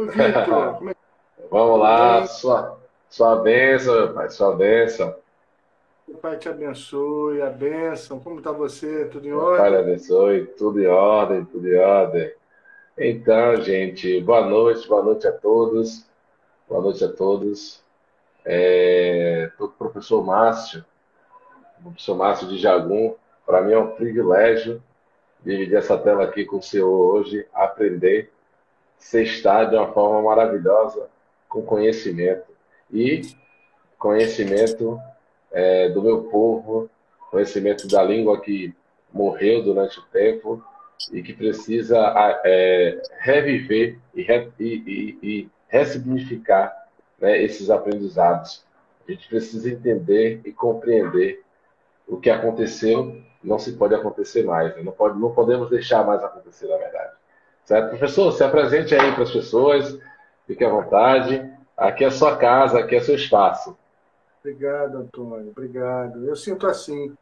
Ô, Vitor, como é que Vamos tudo lá, bem? sua bênção, meu pai, sua bênção. Que o Pai te abençoe, a bênção. Como está você? Tudo em Meu pai lhe ordem? abençoe, tudo em ordem, tudo em ordem. Então, gente, boa noite a todos, boa noite a todos. Estou com o professor Márcio de Jagum. Para mim é um privilégio dividir essa tela aqui com o senhor hoje, aprender, sextar de uma forma maravilhosa, com conhecimento. E conhecimento do meu povo, conhecimento da língua que morreu durante o tempo e que precisa reviver e ressignificar, né, esses aprendizados. A gente precisa entender e compreender o que aconteceu, não se pode acontecer mais, né? Não podemos deixar mais acontecer, na verdade. Certo? Professor, se apresente aí para as pessoas, fique à vontade. Aqui é a sua casa, aqui é seu espaço. Obrigado, Antônio. Obrigado. Eu sinto assim,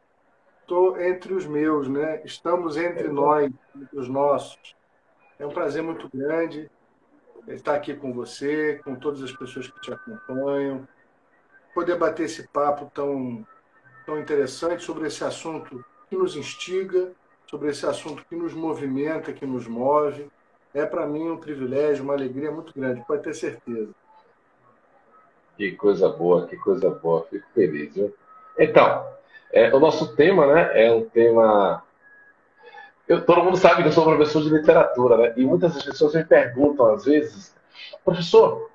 estou entre os meus, né? Estamos entre nós, entre os nossos. É um prazer muito grande estar aqui com você, com todas as pessoas que te acompanham, poder bater esse papo tão interessante sobre esse assunto que nos instiga, sobre esse assunto que nos movimenta, que nos move. É para mim um privilégio, uma alegria muito grande, pode ter certeza. Que coisa boa, fico feliz, viu? Então, o nosso tema, né, é um tema. Todo mundo sabe que eu sou professor de literatura, né? E muitas das pessoas me perguntam, às vezes, professor,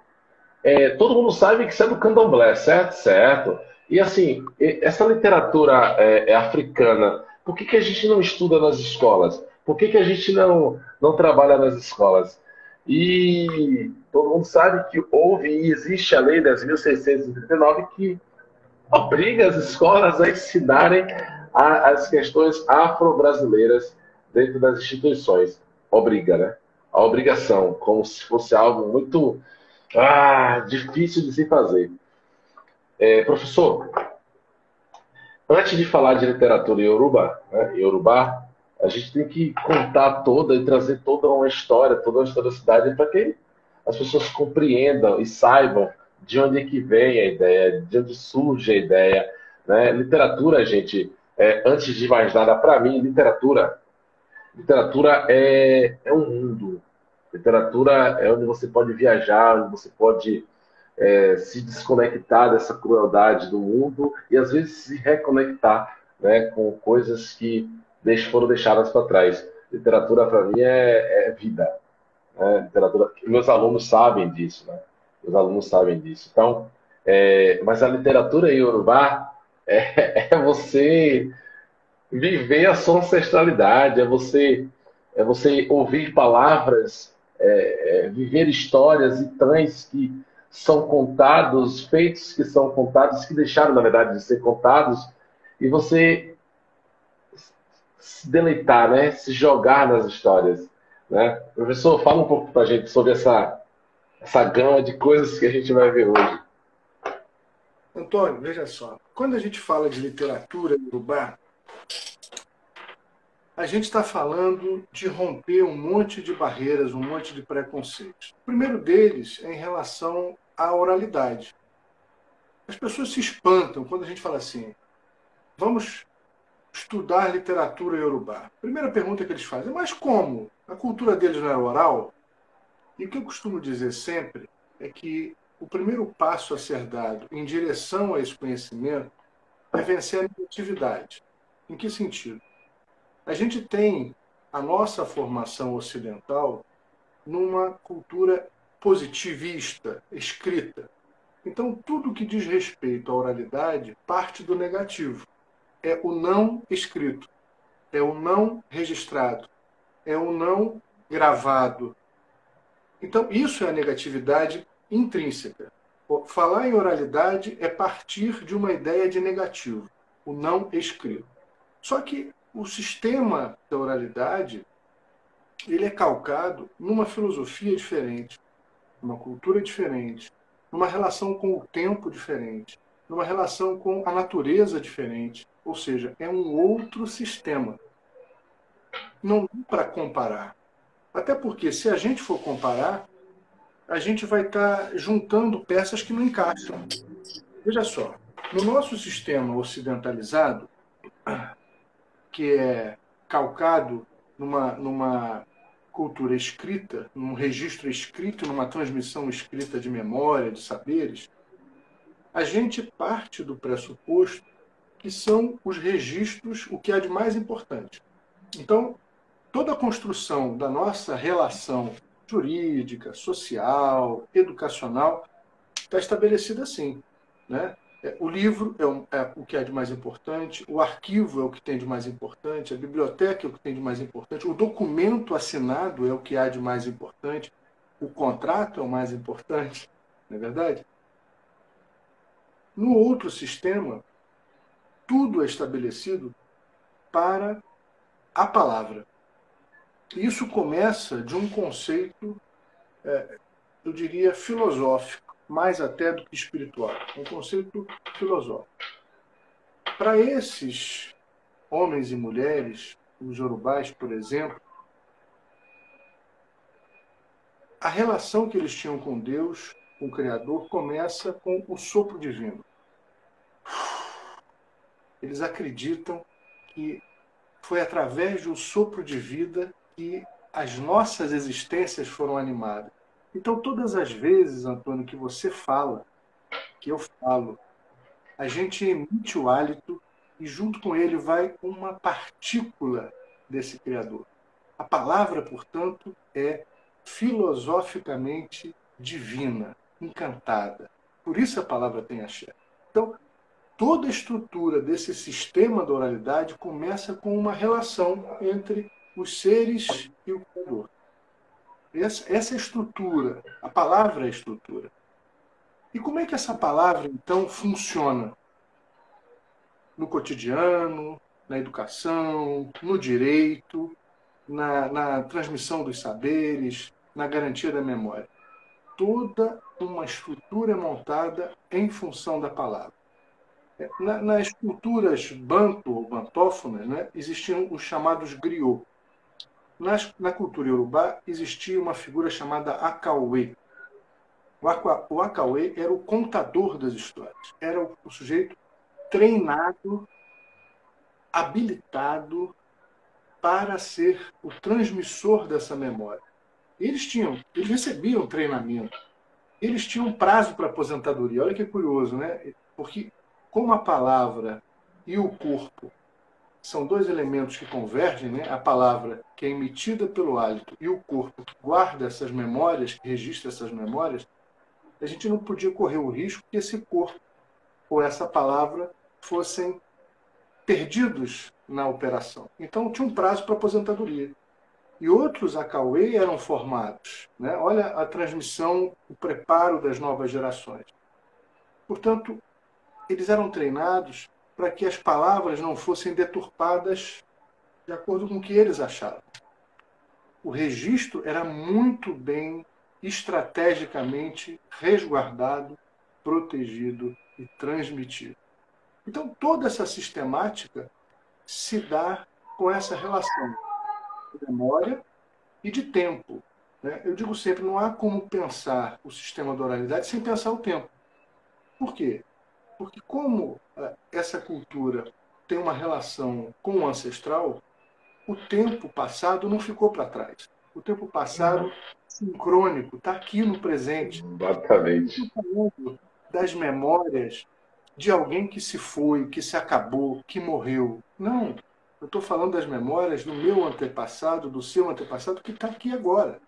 todo mundo sabe que isso é do candomblé, certo? Certo. E assim, essa literatura africana, por que que a gente não estuda nas escolas? Por que que a gente não trabalha nas escolas? E todo mundo sabe que houve e existe a Lei 10.639 que obriga as escolas a ensinarem as questões afro-brasileiras dentro das instituições. Obriga, né? A obrigação, como se fosse algo muito difícil de se fazer. Professor, antes de falar de literatura Yoruba, né, Yorubá, a gente tem que contar toda e trazer toda uma historicidade para que as pessoas compreendam e saibam de onde é que vem a ideia, de onde surge a ideia. Né? Literatura, gente, antes de mais nada, para mim, literatura é um mundo. Literatura é onde você pode viajar, onde você pode se desconectar dessa crueldade do mundo e às vezes se reconectar, né, com coisas que foram deixadas para trás. Literatura para mim é vida, né? Literatura, meus alunos sabem disso, né? Os alunos sabem disso. Então, mas a literatura iorubá é você viver a sua ancestralidade, é você ouvir palavras, viver histórias e trens que são contados, feitos que são contados, que deixaram, na verdade, de ser contados, e você se deleitar, né? Se jogar nas histórias. Né? Professor, fala um pouco para a gente sobre essa gama de coisas que a gente vai ver hoje. Antônio, veja só, quando a gente fala de literatura iorubá, a gente está falando de romper um monte de barreiras, um monte de preconceitos. O primeiro deles é em relação à oralidade. As pessoas se espantam quando a gente fala assim, vamos estudar literatura iorubá. Primeira pergunta que eles fazem, mas como? A cultura deles não é oral? E o que eu costumo dizer sempre é que o primeiro passo a ser dado em direção a esse conhecimento é vencer a negatividade. Em que sentido? A gente tem a nossa formação ocidental numa cultura positivista, escrita. Então, tudo que diz respeito à oralidade parte do negativo. É o não escrito, é o não registrado, é o não gravado. Então, isso é a negatividade intrínseca. Falar em oralidade é partir de uma ideia de negativo, o não escrito. Só que o sistema da oralidade ele é calcado numa filosofia diferente, numa cultura diferente, numa relação com o tempo diferente, numa relação com a natureza diferente. Ou seja, é um outro sistema. Não dá para comparar. Até porque, se a gente for comparar, a gente vai estar juntando peças que não encaixam. Veja só, no nosso sistema ocidentalizado, que é calcado numa cultura escrita, num registro escrito, numa transmissão escrita de memória, de saberes, a gente parte do pressuposto que são os registros o que há de mais importante. Então, toda a construção da nossa relação jurídica, social, educacional, está estabelecida assim, né? O livro é o que é de mais importante, o arquivo é o que tem de mais importante, a biblioteca é o que tem de mais importante, o documento assinado é o que há de mais importante, o contrato é o mais importante, não é verdade? No outro sistema, tudo é estabelecido para a palavra. Isso começa de um conceito, eu diria, filosófico, mais até do que espiritual. Um conceito filosófico. Para esses homens e mulheres, os yorubais, por exemplo, a relação que eles tinham com Deus, com o Criador, começa com o sopro divino. Eles acreditam que foi através de um sopro de vida que as nossas existências foram animadas. Então, todas as vezes, Antônio, que você fala, que eu falo, a gente emite o hálito e junto com ele vai uma partícula desse Criador. A palavra, portanto, é filosoficamente divina, encantada. Por isso a palavra tem axé. Então, toda a estrutura desse sistema da oralidade começa com uma relação entre os seres e o Criador. Essa é a estrutura. A palavra é a estrutura. E como é que essa palavra, então, funciona? No cotidiano, na educação, no direito, na transmissão dos saberes, na garantia da memória. Toda uma estrutura é montada em função da palavra. Nas culturas banto ou bantófonas, né, existiam os chamados griots. Na cultura iorubá existia uma figura chamada Akauê. O Akauê era o contador das histórias. Era o sujeito treinado, habilitado para ser o transmissor dessa memória. Eles recebiam treinamento. Eles tinham prazo para aposentadoria. Olha que curioso, né? Porque como a palavra e o corpo são dois elementos que convergem, né? A palavra que é emitida pelo hálito e o corpo que guarda essas memórias, que registra essas memórias, a gente não podia correr o risco que esse corpo ou essa palavra fossem perdidos na operação. Então tinha um prazo para aposentadoria. E outros Akauê eram formados. Né? Olha a transmissão, o preparo das novas gerações. Portanto, eles eram treinados para que as palavras não fossem deturpadas de acordo com o que eles achavam. O registro era muito bem, estrategicamente resguardado, protegido e transmitido. Então, toda essa sistemática se dá com essa relação de memória e de tempo. Né? Eu digo sempre, não há como pensar o sistema da oralidade sem pensar o tempo. Por quê? Porque como essa cultura tem uma relação com o ancestral, o tempo passado não ficou para trás. O tempo passado, sincrônico, está aqui no presente. Exatamente. Estou falando das memórias de alguém que se foi, que se acabou, que morreu. Não. Eu estou falando das memórias do meu antepassado, do seu antepassado, que está aqui agora.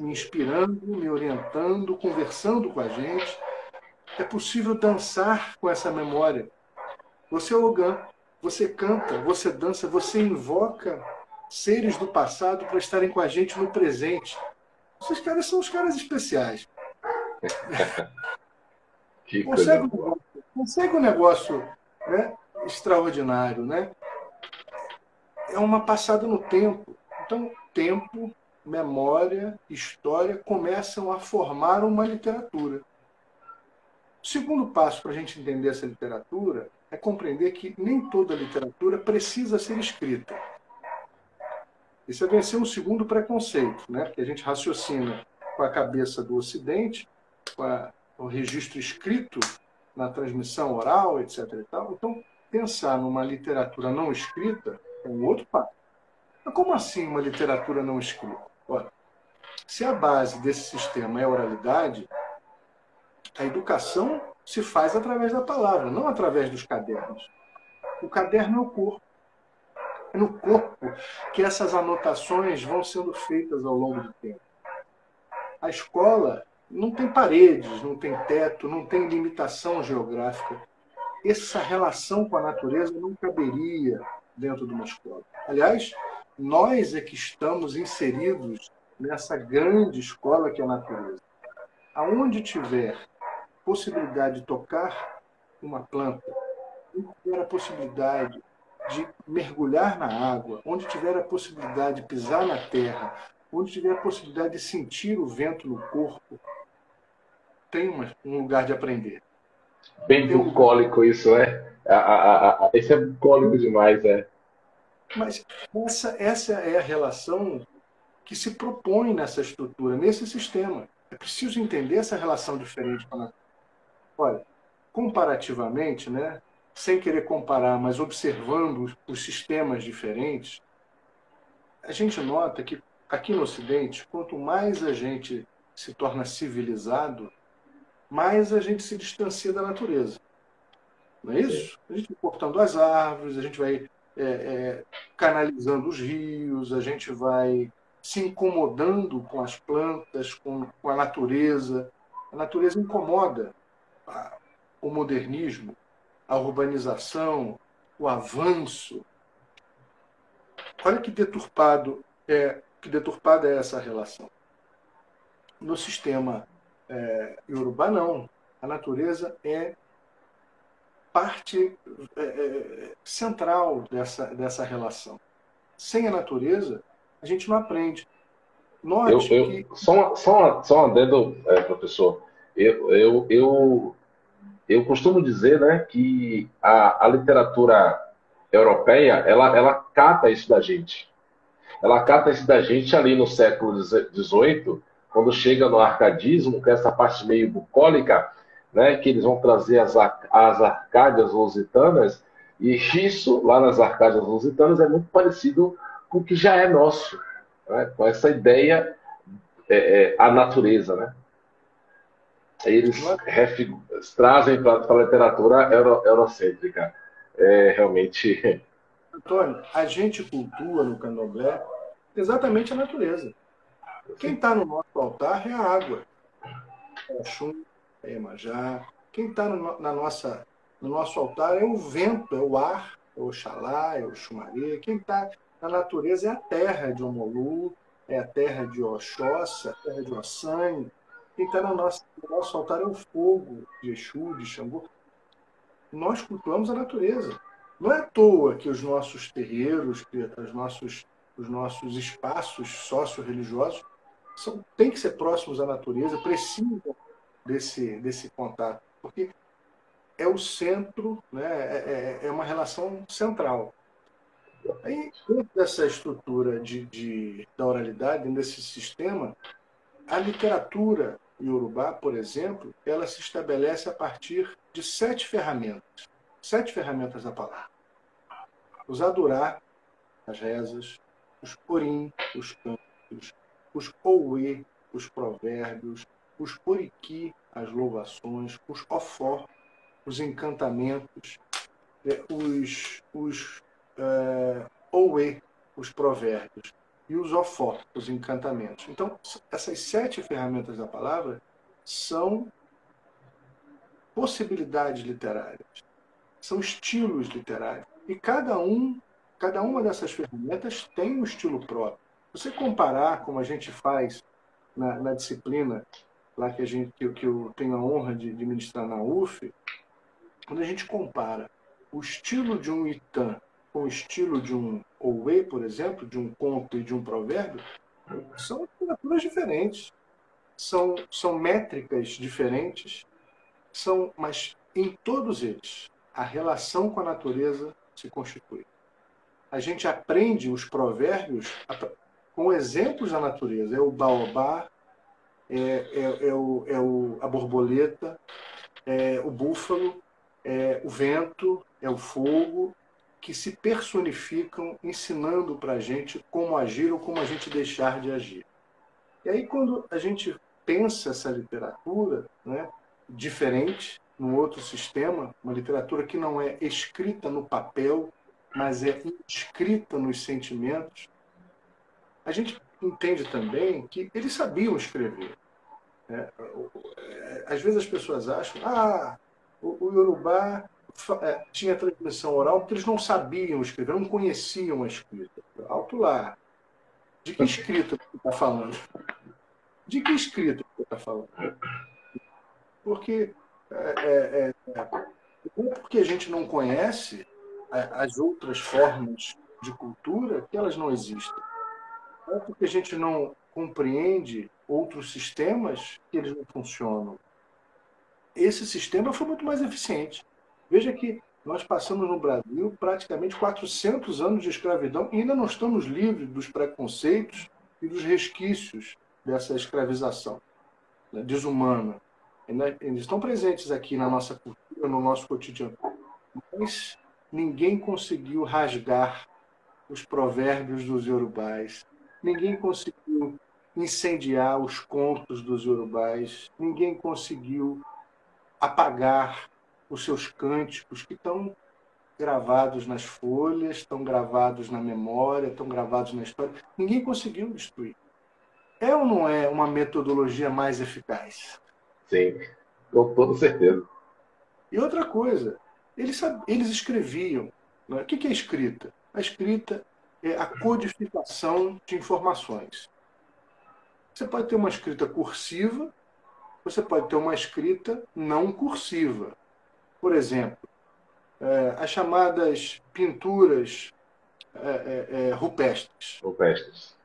Me inspirando, me orientando, conversando com a gente. É possível dançar com essa memória. Você é Ogã, você canta, você dança, você invoca seres do passado para estarem com a gente no presente. Esses caras são os caras especiais. Que coisa. Consegue um negócio, né, extraordinário, né? É uma passada no tempo. Então, tempo, memória, história começam a formar uma literatura. O segundo passo para a gente entender essa literatura é compreender que nem toda literatura precisa ser escrita. Isso é vencer um segundo preconceito, né? Porque a gente raciocina. com a cabeça do Ocidente, o registro escrito na transmissão oral, etc. e tal. Então, pensar numa literatura não escrita é um outro passo. Mas como assim uma literatura não escrita? Olha, se a base desse sistema é a oralidade, a educação se faz através da palavra, não através dos cadernos. O caderno é o corpo. É no corpo que essas anotações vão sendo feitas ao longo do tempo. A escola não tem paredes, não tem teto, não tem limitação geográfica. Essa relação com a natureza não caberia dentro de uma escola. Aliás, nós é que estamos inseridos nessa grande escola que é a natureza. Aonde tiver possibilidade de tocar uma planta, onde tiver a possibilidade de mergulhar na água, onde tiver a possibilidade de pisar na terra, onde tiver a possibilidade de sentir o vento no corpo, tem um lugar de aprender. Bem bucólico isso, né? Esse é bucólico demais, é. Mas essa é a relação que se propõe nessa estrutura, nesse sistema. É preciso entender essa relação diferente com a natureza. Olha, comparativamente, né, sem querer comparar, mas observando os sistemas diferentes, a gente nota que aqui no Ocidente, quanto mais a gente se torna civilizado, mais a gente se distancia da natureza. Não é isso? A gente vai cortando as árvores, a gente vai canalizando os rios, a gente vai se incomodando com as plantas, com a natureza. A natureza incomoda o modernismo, a urbanização, o avanço. Olha que deturpada é essa relação. No sistema iorubá, não. A natureza é parte central dessa relação. Sem a natureza, a gente não aprende. Note que... Só um adendo, professor. Eu costumo dizer, né, que a literatura europeia, ela cata isso da gente. Ela cata isso da gente ali no século XVIII, quando chega no arcadismo, que é essa parte meio bucólica, né, que eles vão trazer as Arcádias Lusitanas, e isso, lá nas Arcádias Lusitanas, é muito parecido com o que já é nosso, né, com essa ideia, a natureza, né? Eles trazem para a literatura eurocêntrica. Realmente... Antônio, a gente cultua no candomblé exatamente a natureza. Quem está no nosso altar é a água. É a Xum, é a Iemanjá. Quem está no nosso altar é o vento, é o ar, é o Oxalá, é o Xumaré. Quem está na natureza é a terra de Omolu, é a terra de Oxóssi, a terra de Ossanho. Quem está no nosso altar é o fogo de Exu, de Xangô. Nós cultuamos a natureza. Não é à toa que os nossos terreiros, que os nossos espaços socio-religiosos têm que ser próximos à natureza, precisam desse contato, porque é o centro, né, é uma relação central. Aí, dentro dessa estrutura da oralidade, dentro desse sistema, a literatura iorubá, por exemplo, ela se estabelece a partir de 7 ferramentas. 7 ferramentas da palavra. Os adorá, as rezas, os porim, os cânticos, os ouê, os provérbios, os oriqui, as louvações, os ofó, os encantamentos, os ouê, os provérbios, e os ofó, os encantamentos. Então, essas 7 ferramentas da palavra são possibilidades literárias, são estilos literários. E cada uma dessas ferramentas tem um estilo próprio. Se você comparar, como a gente faz na disciplina lá que eu tenho a honra de ministrar na UF, quando a gente compara o estilo de um Itan com o estilo de um Ouê, por exemplo, de um conto e de um provérbio, são literaturas diferentes, são métricas diferentes, mas em todos eles a relação com a natureza se constitui. A gente aprende os provérbios com exemplos da natureza. É o baobá, a borboleta, é o búfalo, é o vento, é o fogo, que se personificam ensinando para a gente como agir ou como a gente deixar de agir. E aí, quando a gente pensa essa literatura, né, diferente, num outro sistema, uma literatura que não é escrita no papel, mas é escrita nos sentimentos, a gente entende também que eles sabiam escrever. Né? Às vezes as pessoas acham, o Yorubá tinha transmissão oral porque eles não sabiam escrever, não conheciam a escrita. Alto lá. De que escrita você está falando? De que escrita você está falando? Porque porque a gente não conhece as outras formas de cultura que elas não existem. Não é porque a gente não compreende outros sistemas que eles não funcionam. Esse sistema foi muito mais eficiente. Veja que nós passamos no Brasil praticamente 400 anos de escravidão e ainda não estamos livres dos preconceitos e dos resquícios dessa escravização, né, desumana. Eles estão presentes aqui na nossa cultura, no nosso cotidiano. Mas ninguém conseguiu rasgar os provérbios dos iorubás. Ninguém conseguiu incendiar os contos dos iorubás. Ninguém conseguiu apagar os seus cânticos que estão gravados nas folhas, estão gravados na memória, estão gravados na história. Ninguém conseguiu destruir. É ou não é uma metodologia mais eficaz? Sim, com toda certeza. E outra coisa, eles escreviam. Né? O que é escrita? A escrita é a codificação de informações. Você pode ter uma escrita cursiva, você pode ter uma escrita não cursiva. Por exemplo, as chamadas pinturas rupestres Rupestres.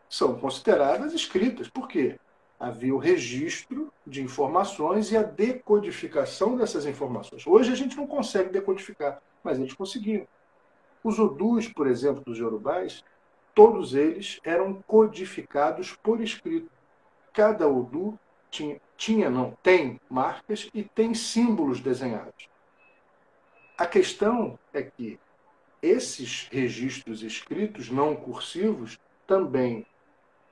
são consideradas escritas. Por quê? Havia o registro de informações e a decodificação dessas informações. Hoje a gente não consegue decodificar, mas eles conseguiam. Os odus, por exemplo, dos iorubás, todos eles eram codificados por escrito. Cada odu tem marcas e tem símbolos desenhados. A questão é que esses registros escritos não cursivos também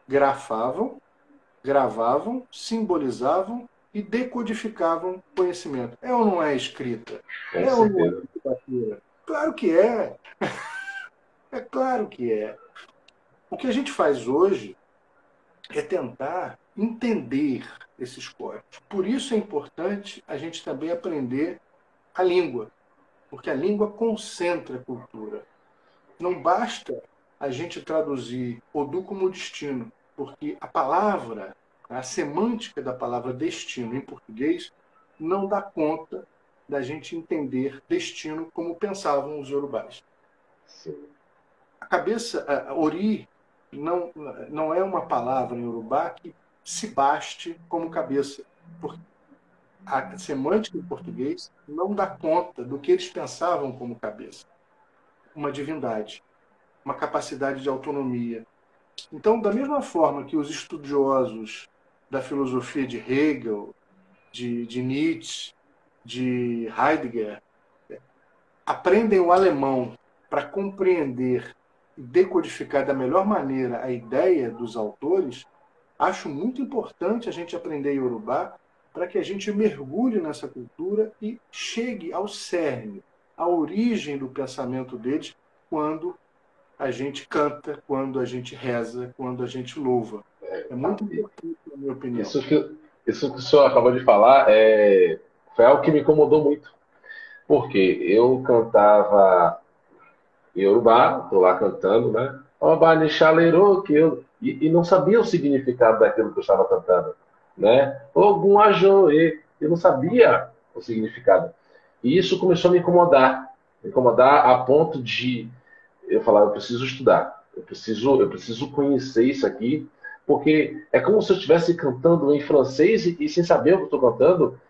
gravavam, simbolizavam e decodificavam conhecimento. É ou não é escrita? Com É ou não é certeza. literatura? Claro que é. É claro que é. O que a gente faz hoje é tentar entender esses códigos. Por isso é importante a gente também aprender a língua, porque a língua concentra a cultura. Não basta a gente traduzir Odu como destino, porque a palavra, a semântica da palavra destino em português não dá conta da gente entender destino como pensavam os iorubás. Sim. A cabeça, a ori, não é uma palavra em iorubá que se baste como cabeça, porque a semântica em português não dá conta do que eles pensavam como cabeça. Uma divindade, uma capacidade de autonomia. Então, da mesma forma que os estudiosos da filosofia de Hegel, de Nietzsche, de Heidegger, aprendem o alemão para compreender e decodificar da melhor maneira a ideia dos autores, acho muito importante a gente aprender Yorubá para que a gente mergulhe nessa cultura e chegue ao cerne, à origem do pensamento deles, quando a gente canta, quando a gente reza, quando a gente louva. É muito importante, na minha opinião. Isso que o senhor acabou de falar foi algo que me incomodou muito. Porque eu cantava Yorubá, tô lá cantando, né? E não sabia o significado daquilo que eu estava cantando, né? Ogum Ajoe, eu não sabia o significado. E isso começou a me incomodar a ponto de eu falar, eu preciso estudar, eu preciso conhecer isso aqui, porque é como se eu estivesse cantando em francês e sem saber o que eu estou cantando,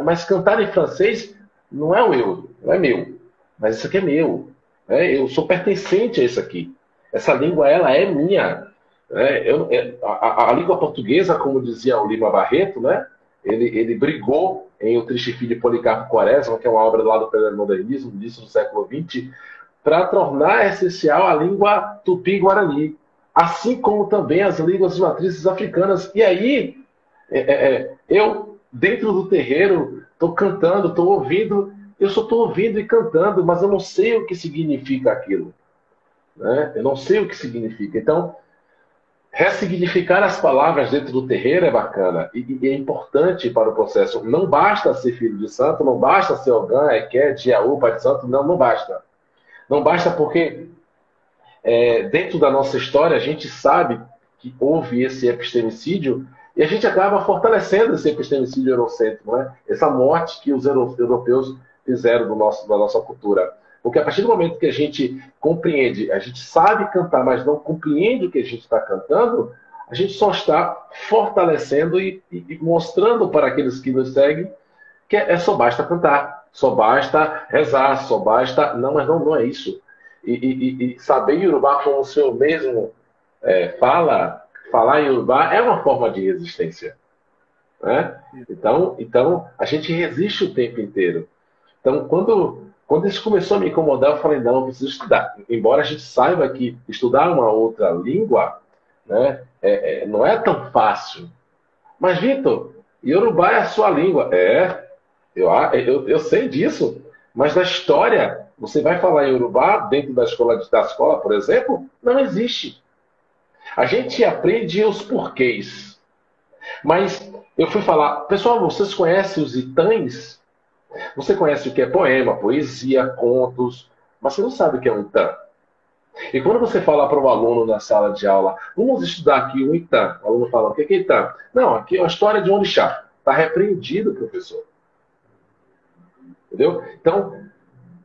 mas cantar em francês não é o eu, não é meu, mas isso aqui é meu, né? Eu sou pertencente a isso aqui. Essa língua, ela é minha. A língua portuguesa, como dizia o Lima Barreto, né? Ele brigou em O Triste Fim de Policarpo Quaresma, que é uma obra lá do modernismo, início do século XX, para tornar essencial a língua tupi-guarani, assim como também as línguas de matrizes africanas. E aí, eu, dentro do terreiro, estou cantando, estou ouvindo, eu só estou ouvindo e cantando, mas eu não sei o que significa aquilo. Né? Eu não sei o que significa. Então, ressignificar as palavras dentro do terreiro é bacana e é importante para o processo. Não basta ser filho de santo, não basta ser Ogã, Eké, Diaú, pai de santo, não basta. Não basta porque dentro da nossa história a gente sabe que houve esse epistemicídio e a gente acaba fortalecendo esse epistemicídio eurocêntrico, né? Essa morte que os europeus fizeram da nossa cultura. Porque a partir do momento que a gente compreende, a gente sabe cantar, mas não compreende o que a gente está cantando, a gente só está fortalecendo e mostrando para aqueles que nos seguem que só basta cantar, só basta rezar, só basta. Não, mas não é isso. E saber Iorubá como o senhor mesmo falar Iorubá é uma forma de resistência. Né? Então, a gente resiste o tempo inteiro. Então, quando isso começou a me incomodar, eu falei, não, eu preciso estudar. Embora a gente saiba que estudar uma outra língua, né, não é tão fácil. Mas, Vitor, Iorubá é a sua língua. Eu sei disso. Mas na história, você vai falar Iorubá dentro da escola, por exemplo? Não existe. A gente aprende os porquês. Mas eu fui falar, pessoal, vocês conhecem os itãs? Você conhece o que é poema, poesia, contos, mas você não sabe o que é um Itã. E quando você fala para o aluno na sala de aula, vamos estudar aqui um Itã, o aluno fala, o que é Itã? Não, aqui é uma história de um orixá. Está repreendido, professor. Entendeu? Então,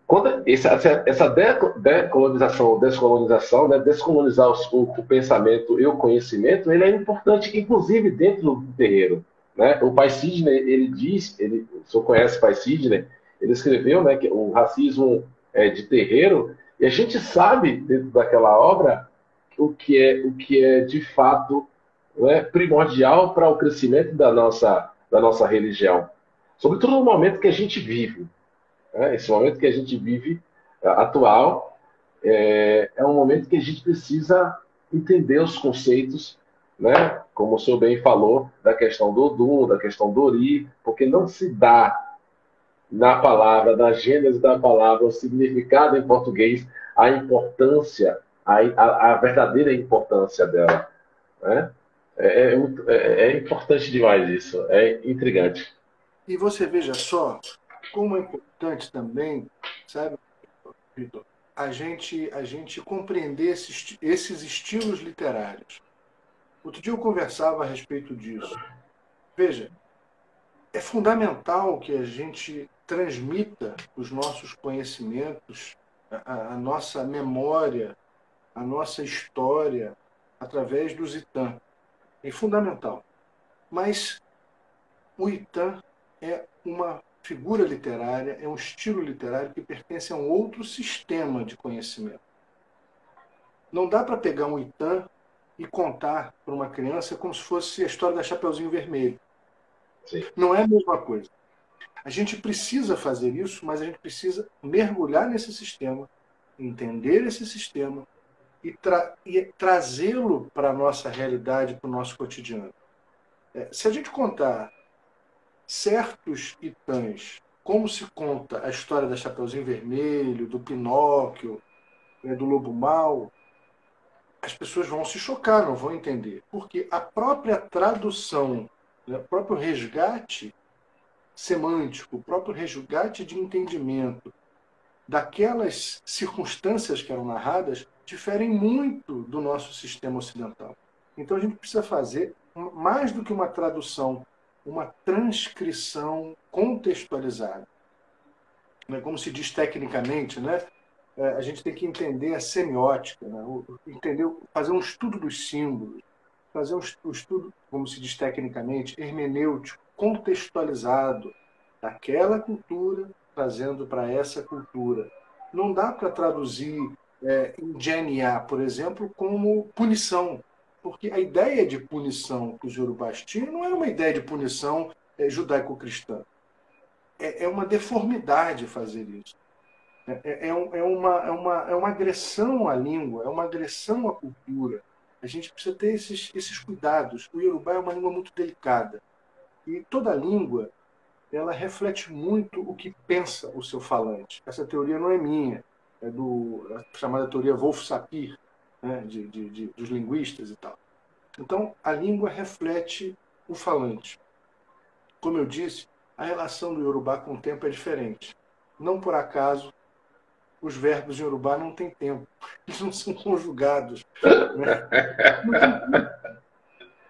quando essa descolonização, né, descolonizar o pensamento e o conhecimento, ele é importante, inclusive dentro do terreiro. Né? O Pai Sidney, ele diz, o senhor conhece o Pai Sidney, ele escreveu, né, que o racismo de terreiro, e a gente sabe, dentro daquela obra, o que é de fato, né, primordial para o crescimento da nossa religião. Sobretudo no momento que a gente vive. Né? Esse momento que a gente vive, atual, é um momento que a gente precisa entender os conceitos, né? Como o senhor bem falou, da questão do Odum, da questão do Ori, porque não se dá na palavra, na gênese da palavra, o significado em português, a importância, a verdadeira importância dela. Né? É importante demais isso, é intrigante. E você veja só como é importante também, sabe, Vitor, a gente compreender esses estilos literários. Outro dia eu conversava a respeito disso. Veja, é fundamental que a gente transmita os nossos conhecimentos, a nossa memória, a nossa história, através dos Itã. É fundamental. Mas o Itã é uma figura literária, é um estilo literário que pertence a um outro sistema de conhecimento. Não dá para pegar um Itã e contar para uma criança como se fosse a história da Chapeuzinho Vermelho. Sim. Não é a mesma coisa. A gente precisa fazer isso, mas a gente precisa mergulhar nesse sistema, entender esse sistema e trazê-lo para a nossa realidade, para o nosso cotidiano. Se a gente contar certos Itãs, como se conta a história da Chapeuzinho Vermelho, do Pinóquio, do Lobo Mau, as pessoas vão se chocar, não vão entender. Porque a própria tradução, o próprio resgate semântico, o próprio resgate de entendimento daquelas circunstâncias que eram narradas diferem muito do nosso sistema ocidental. Então a gente precisa fazer, mais do que uma tradução, uma transcrição contextualizada. Como se diz tecnicamente, né? A gente tem que entender a semiótica, né? Entender, fazer um estudo dos símbolos, fazer um estudo, como se diz tecnicamente, hermenêutico, contextualizado daquela cultura, trazendo para essa cultura. Não dá para traduzir ingeniar, por exemplo, como punição. porque a ideia de punição que os yorubás tinham não era uma ideia de punição judaico-cristã. É uma deformidade fazer isso. É uma agressão à língua, é uma agressão à cultura. A gente precisa ter esses cuidados. O Yorubá é uma língua muito delicada. E toda língua, ela reflete muito o que pensa o seu falante. Essa teoria não é minha, é a chamada teoria Wolff-Sapir, né, dos linguistas e tal. Então, a língua reflete o falante. Como eu disse, a relação do Yorubá com o tempo é diferente. Não por acaso, os verbos em Yorubá não têm tempo. Eles não são conjugados. Né?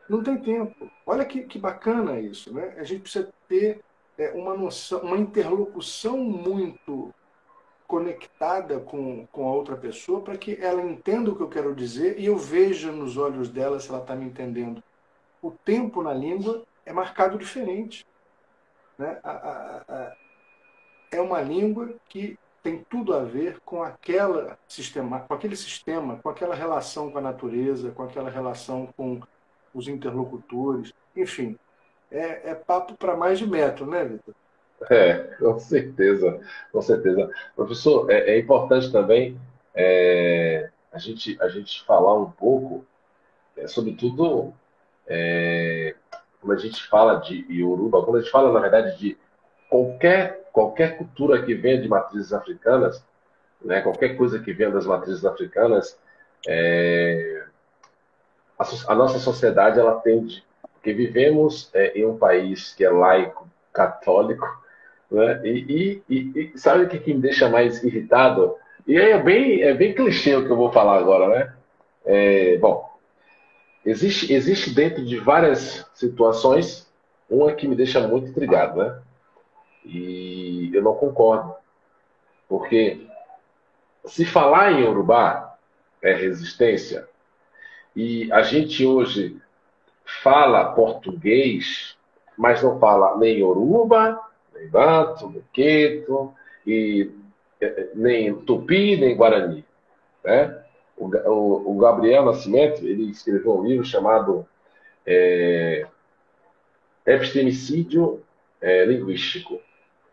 Não tem tempo. Olha que bacana isso. Né? A gente precisa ter uma noção, uma interlocução muito conectada com a outra pessoa para que ela entenda o que eu quero dizer e eu veja nos olhos dela se ela está me entendendo. O tempo na língua é marcado diferente. Né? É uma língua que tem tudo a ver com aquele sistema, com aquela relação com a natureza, com aquela relação com os interlocutores. Enfim, é papo para mais de metro, né, Vitor? Com certeza, com certeza. Professor, é importante também a gente falar um pouco, sobretudo, quando a gente fala de Yoruba, quando a gente fala, na verdade, de qualquer cultura que venha de matrizes africanas, né, qualquer coisa que venha das matrizes africanas, a nossa sociedade ela tende, porque vivemos em um país que é laico, católico, né, e sabe o que me deixa mais irritado? E aí é bem clichê o que eu vou falar agora, né? Bom, existe dentro de várias situações uma que me deixa muito intrigado, né? E eu não concordo, porque se falar em Urubá é resistência, e a gente hoje fala português, mas não fala nem Yoruba, nem Banto, nem Queto, e nem Tupi, nem Guarani. Né? O Gabriel Nascimento ele escreveu um livro chamado Epistemicídio Linguístico,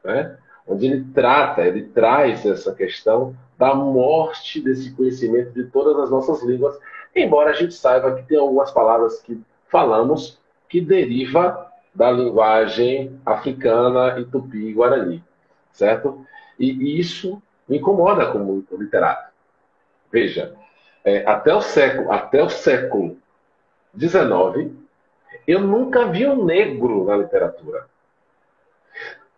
né? Onde ele traz essa questão da morte desse conhecimento de todas as nossas línguas, embora a gente saiba que tem algumas palavras que falamos que deriva da linguagem africana e tupi-guarani, certo? E isso me incomoda como literato. Veja, até o século XIX, eu nunca vi um negro na literatura.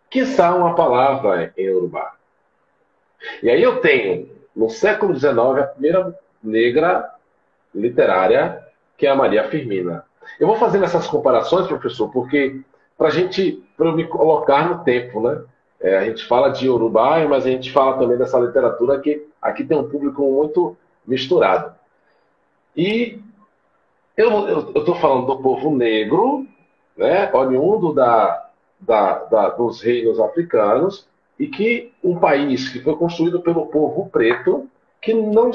Quiçá uma palavra em Urubá. E aí eu tenho, no século XIX, a primeira negra literária, que é a Maria Firmina. Eu vou fazendo essas comparações, professor, porque para eu me colocar no tempo, né? A gente fala de Urubá, mas a gente fala também dessa literatura que aqui tem um público muito misturado. E eu estou falando do povo negro, né? Oriundo dos reinos africanos, e que um país que foi construído pelo povo preto, que não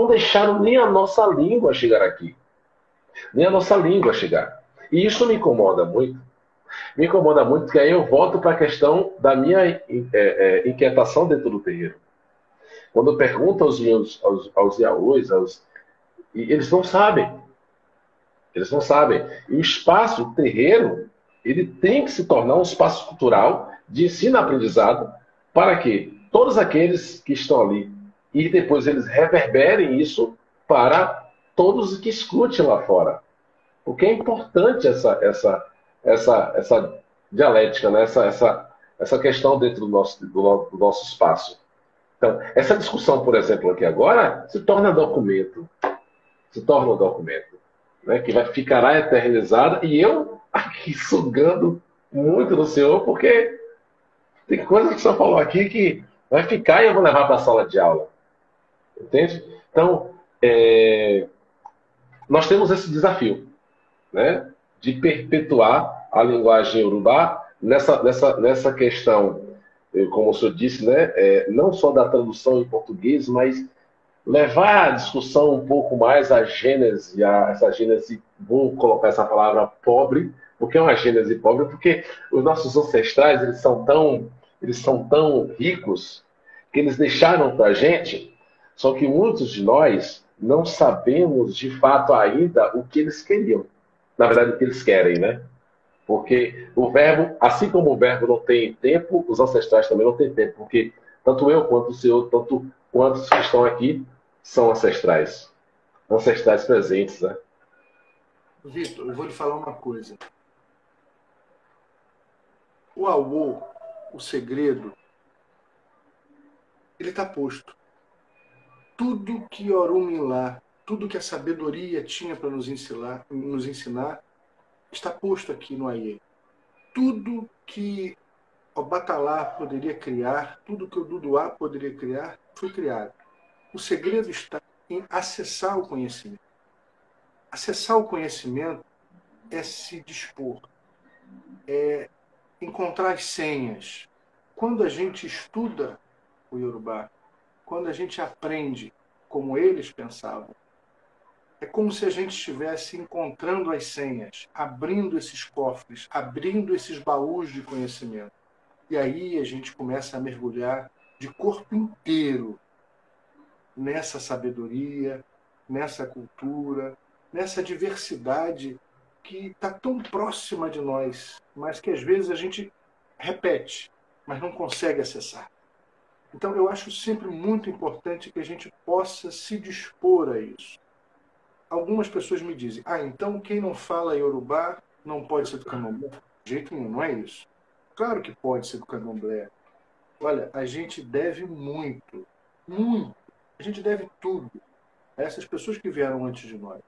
deixaram nem a nossa língua chegar aqui. Nem a nossa língua chegar. E isso me incomoda muito. Me incomoda muito, porque aí eu volto para a questão da minha inquietação dentro do terreiro. Quando eu pergunto aos iaôs, e eles não sabem. Eles não sabem. E o espaço, o terreiro, ele tem que se tornar um espaço cultural de ensino-aprendizado para que todos aqueles que estão ali e depois eles reverberem isso para todos os que escutem lá fora. Porque é importante essa dialética, né? essa questão dentro do nosso espaço. Então, essa discussão, por exemplo, aqui agora, se torna um documento, né, que ficará eternizada, e eu aqui sugando muito do senhor, porque tem coisas que o senhor falou aqui que vai ficar e eu vou levar para a sala de aula. Entende? Então, nós temos esse desafio, né, de perpetuar a linguagem Urubá nessa questão, como o senhor disse, né, não só da tradução em português, mas levar a discussão um pouco mais à gênese, essa gênese, vou colocar essa palavra pobre, porque é uma gênese pobre, porque os nossos ancestrais, eles são tão ricos, que eles deixaram para a gente, só que muitos de nós não sabemos de fato ainda o que eles queriam. Na verdade, o que eles querem, né? Porque o verbo, assim como o verbo não tem tempo, os ancestrais também não têm tempo, porque tanto eu quanto o senhor, tanto quantos que estão aqui, são ancestrais. Ancestrais presentes, né? Vitor, eu vou lhe falar uma coisa. O Awo, o segredo, ele está posto. Tudo que Orunmilá, tudo que a sabedoria tinha para nos ensinar, está posto aqui no Aie. Tudo que o Batalá poderia criar, tudo que o Duduá poderia criar, foi criado. O segredo está em acessar o conhecimento. Acessar o conhecimento é se dispor, é encontrar as senhas. Quando a gente estuda o Yorubá, quando a gente aprende como eles pensavam, é como se a gente estivesse encontrando as senhas, abrindo esses cofres, abrindo esses baús de conhecimento. E aí a gente começa a mergulhar de corpo inteiro nessa sabedoria, nessa cultura, nessa diversidade que está tão próxima de nós, mas que às vezes a gente repete, mas não consegue acessar. Então eu acho sempre muito importante que a gente possa se dispor a isso. Algumas pessoas me dizem, então quem não fala Yorubá não pode ser do Candomblé? De jeito nenhum, não é isso. Claro que pode ser do Candomblé. Olha, a gente deve muito, muito. A gente deve tudo a essas pessoas que vieram antes de nós.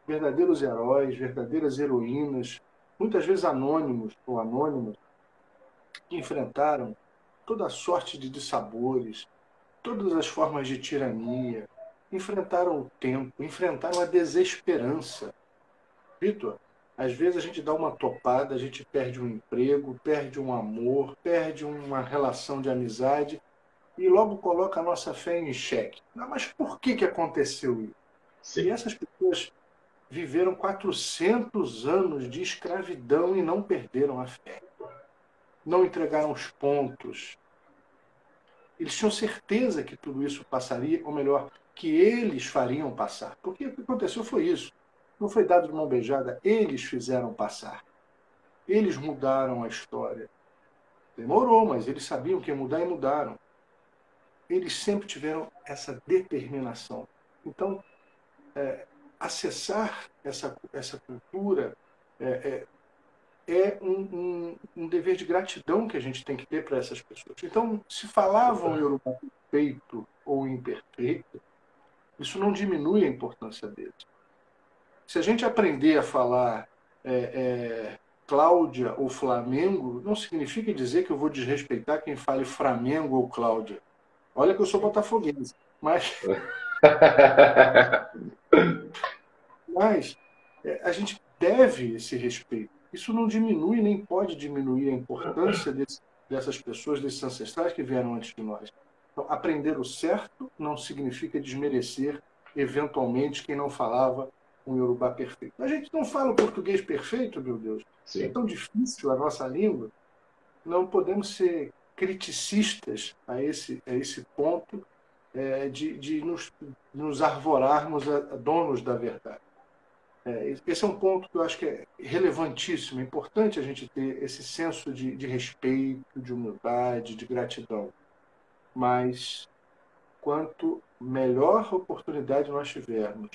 Verdadeiros heróis, verdadeiras heroínas, muitas vezes anônimos ou anônimas, que enfrentaram toda a sorte de dissabores, todas as formas de tirania, enfrentaram o tempo, enfrentaram a desesperança. Vitor, às vezes a gente dá uma topada, a gente perde um emprego, perde um amor, perde uma relação de amizade e logo coloca a nossa fé em xeque. Não, mas por que aconteceu isso? Sim. E essas pessoas viveram 400 anos de escravidão e não perderam a fé. Não entregaram os pontos. Eles tinham certeza que tudo isso passaria, ou melhor, que eles fariam passar. Porque o que aconteceu foi isso. Não foi dado de mão beijada, eles fizeram passar. Eles mudaram a história. Demorou, mas eles sabiam que ia mudar e mudaram. Eles sempre tiveram essa determinação. Então, acessar essa cultura é um dever de gratidão que a gente tem que ter para essas pessoas. Então, se falavam Yorubá perfeito ou imperfeito, isso não diminui a importância deles. Se a gente aprender a falar Cláudia ou Flamengo, não significa dizer que eu vou desrespeitar quem fale Flamengo ou Cláudia. Olha que eu sou botafoguense, mas a gente deve esse respeito. Isso não diminui, nem pode diminuir a importância dessas pessoas, desses ancestrais que vieram antes de nós. Então, aprender o certo não significa desmerecer, eventualmente, quem não falava um Yorubá perfeito. A gente não fala o português perfeito, meu Deus. Sim. É tão difícil a nossa língua. Não podemos ser criticistas a esse ponto de nos arvorarmos a donos da verdade. Esse é um ponto que eu acho que é relevantíssimo, é importante a gente ter esse senso de respeito, de humildade, de gratidão. Mas quanto melhor oportunidade nós tivermos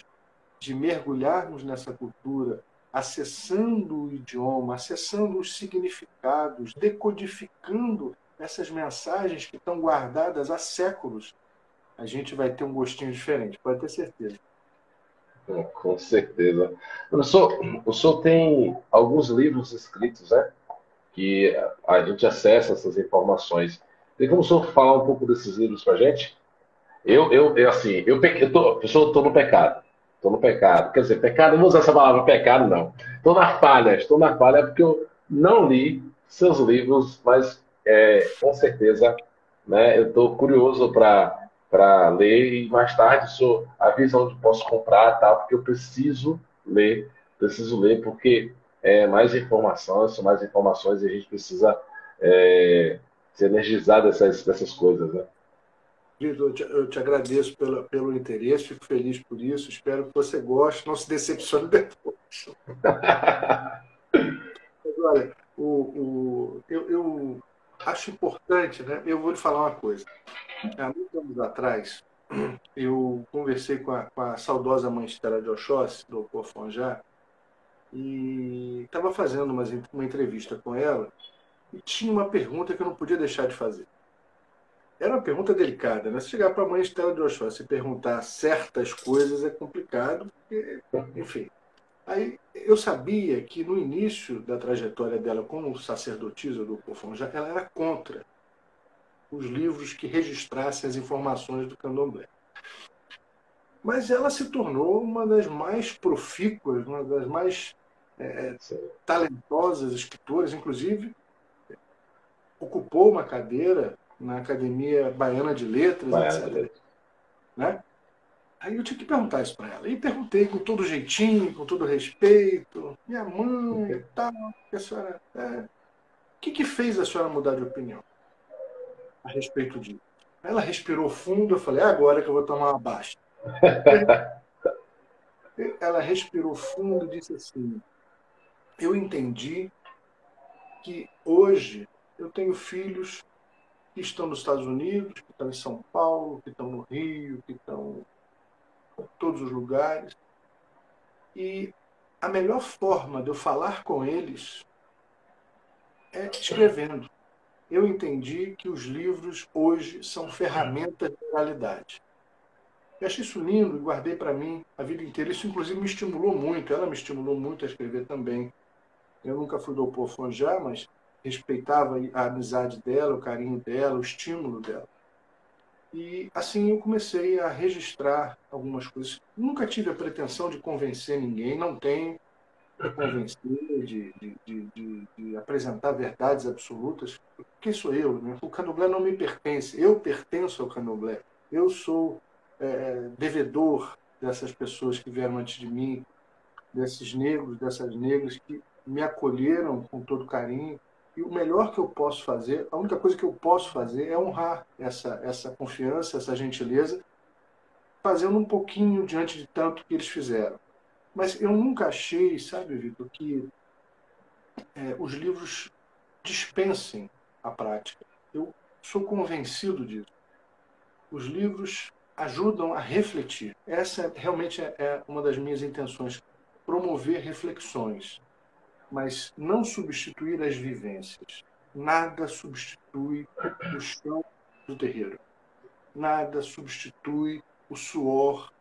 de mergulharmos nessa cultura, acessando o idioma, acessando os significados, decodificando essas mensagens que estão guardadas há séculos, a gente vai ter um gostinho diferente, pode ter certeza. Com certeza. O senhor tem alguns livros escritos, né? Que a gente acessa essas informações. Tem como o senhor falar um pouco desses livros para a gente? Assim, eu estou no pecado. Estou no pecado. Quer dizer, pecado, não vou usar essa palavra pecado, não. Estou na falha porque eu não li seus livros, mas com certeza, né, eu estou curioso para para ler e mais tarde sou a visão de posso comprar, tal, porque eu preciso ler porque é mais informações, são mais informações e a gente precisa se energizar dessas coisas, né? Vitor, eu te agradeço pelo interesse, fico feliz por isso, espero que você goste, não se decepcione depois. Mas, olha, eu acho importante, né? Eu vou lhe falar uma coisa. Há muitos anos atrás, eu conversei com a saudosa mãe Estela de Oxóssi, do Porfonjá, e estava fazendo uma entrevista com ela, e tinha uma pergunta que eu não podia deixar de fazer. Era uma pergunta delicada, né? Se chegar para a mãe Estela de Oxóssi e perguntar certas coisas é complicado, porque, enfim. Aí eu sabia que no início da trajetória dela como sacerdotisa do Porfonjá, ela era contra os livros que registrassem as informações do candomblé. Mas ela se tornou uma das mais profícuas, uma das mais talentosas escritoras, inclusive ocupou uma cadeira na Academia Baiana de Letras, Baiana de etc. Letras. Né? Aí eu tinha que perguntar isso para ela. E perguntei com todo jeitinho, com todo respeito. Minha mãe e tal, que a senhora. O que fez a senhora mudar de opinião a respeito disso? Ela respirou fundo, eu falei, é agora que eu vou tomar uma baixa. Ela respirou fundo e disse assim, eu entendi que hoje eu tenho filhos que estão nos Estados Unidos, que estão em São Paulo, que estão no Rio, que estão em todos os lugares. E a melhor forma de eu falar com eles é escrevendo. Eu entendi que os livros hoje são ferramentas de oralidade. Eu achei isso lindo e guardei para mim a vida inteira. Isso, inclusive, me estimulou muito. Ela me estimulou muito a escrever também. Eu nunca fui do Porfonjá, mas respeitava a amizade dela, o carinho dela, o estímulo dela. E assim eu comecei a registrar algumas coisas. Nunca tive a pretensão de convencer ninguém, não tenho de convencer, de apresentar verdades absolutas. Quem sou eu? Né? O candomblé não me pertence, eu pertenço ao candomblé. Eu sou devedor dessas pessoas que vieram antes de mim, desses negros, dessas negras que me acolheram com todo carinho. E o melhor que eu posso fazer, a única coisa que eu posso fazer é honrar essa confiança, essa gentileza, fazendo um pouquinho diante de tanto que eles fizeram. Mas eu nunca achei, sabe, Vitor, que os livros dispensem a prática. Eu sou convencido disso. Os livros ajudam a refletir. Essa realmente é uma das minhas intenções, promover reflexões, mas não substituir as vivências. Nada substitui o chão do terreiro. Nada substitui o suor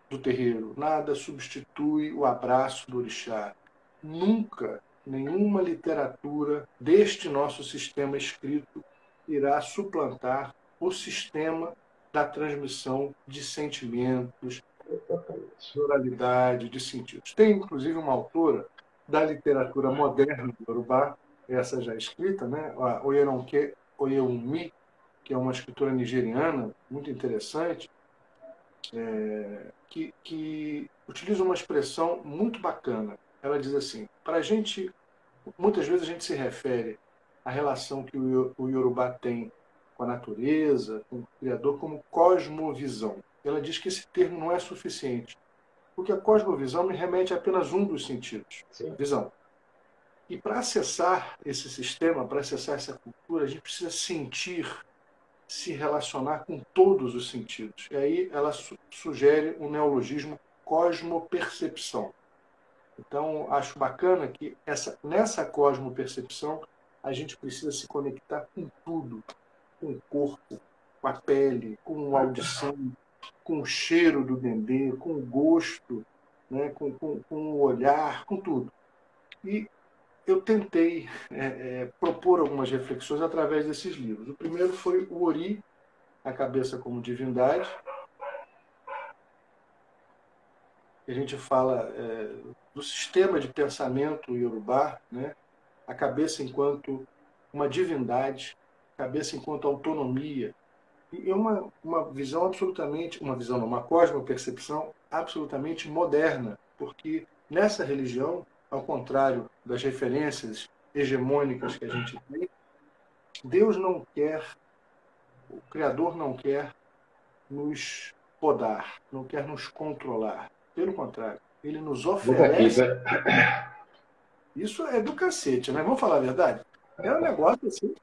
do terreiro. Nada substitui o abraço do orixá. Nunca nenhuma literatura deste nosso sistema escrito irá suplantar o sistema da transmissão de sentimentos, de oralidade, de sentidos. Tem, inclusive, uma autora da literatura moderna do Yorubá, essa já escrita, né? A Oyeronke Oyewumi, que é uma escritora nigeriana muito interessante, que utiliza uma expressão muito bacana. Ela diz assim: para a gente, muitas vezes a gente se refere à relação que o Yorubá tem com a natureza, com o Criador, como cosmovisão. Ela diz que esse termo não é suficiente, porque a cosmovisão me remete a apenas um dos sentidos, Sim. visão. E para acessar esse sistema, para acessar essa cultura, a gente precisa sentir, se relacionar com todos os sentidos. E aí ela sugere um neologismo cosmopercepção. Então, acho bacana que nessa cosmopercepção a gente precisa se conectar com tudo, com o corpo, com a pele, com a audição, com o cheiro do dendê, com o gosto, né, com o olhar, com tudo. E eu tentei propor algumas reflexões através desses livros. O primeiro foi o Ori, a cabeça como divindade. A gente fala do sistema de pensamento iorubá, né? A cabeça enquanto uma divindade, a cabeça enquanto autonomia, E é uma visão absolutamente, uma visão, não, uma cosmopercepção absolutamente moderna, porque nessa religião, ao contrário das referências hegemônicas que a gente tem, Deus não quer, o Criador não quer nos podar, não quer nos controlar. Pelo contrário, ele nos Nunca quis, oferece. né? Isso é do cacete, né? Vamos falar a verdade? É um negócio assim,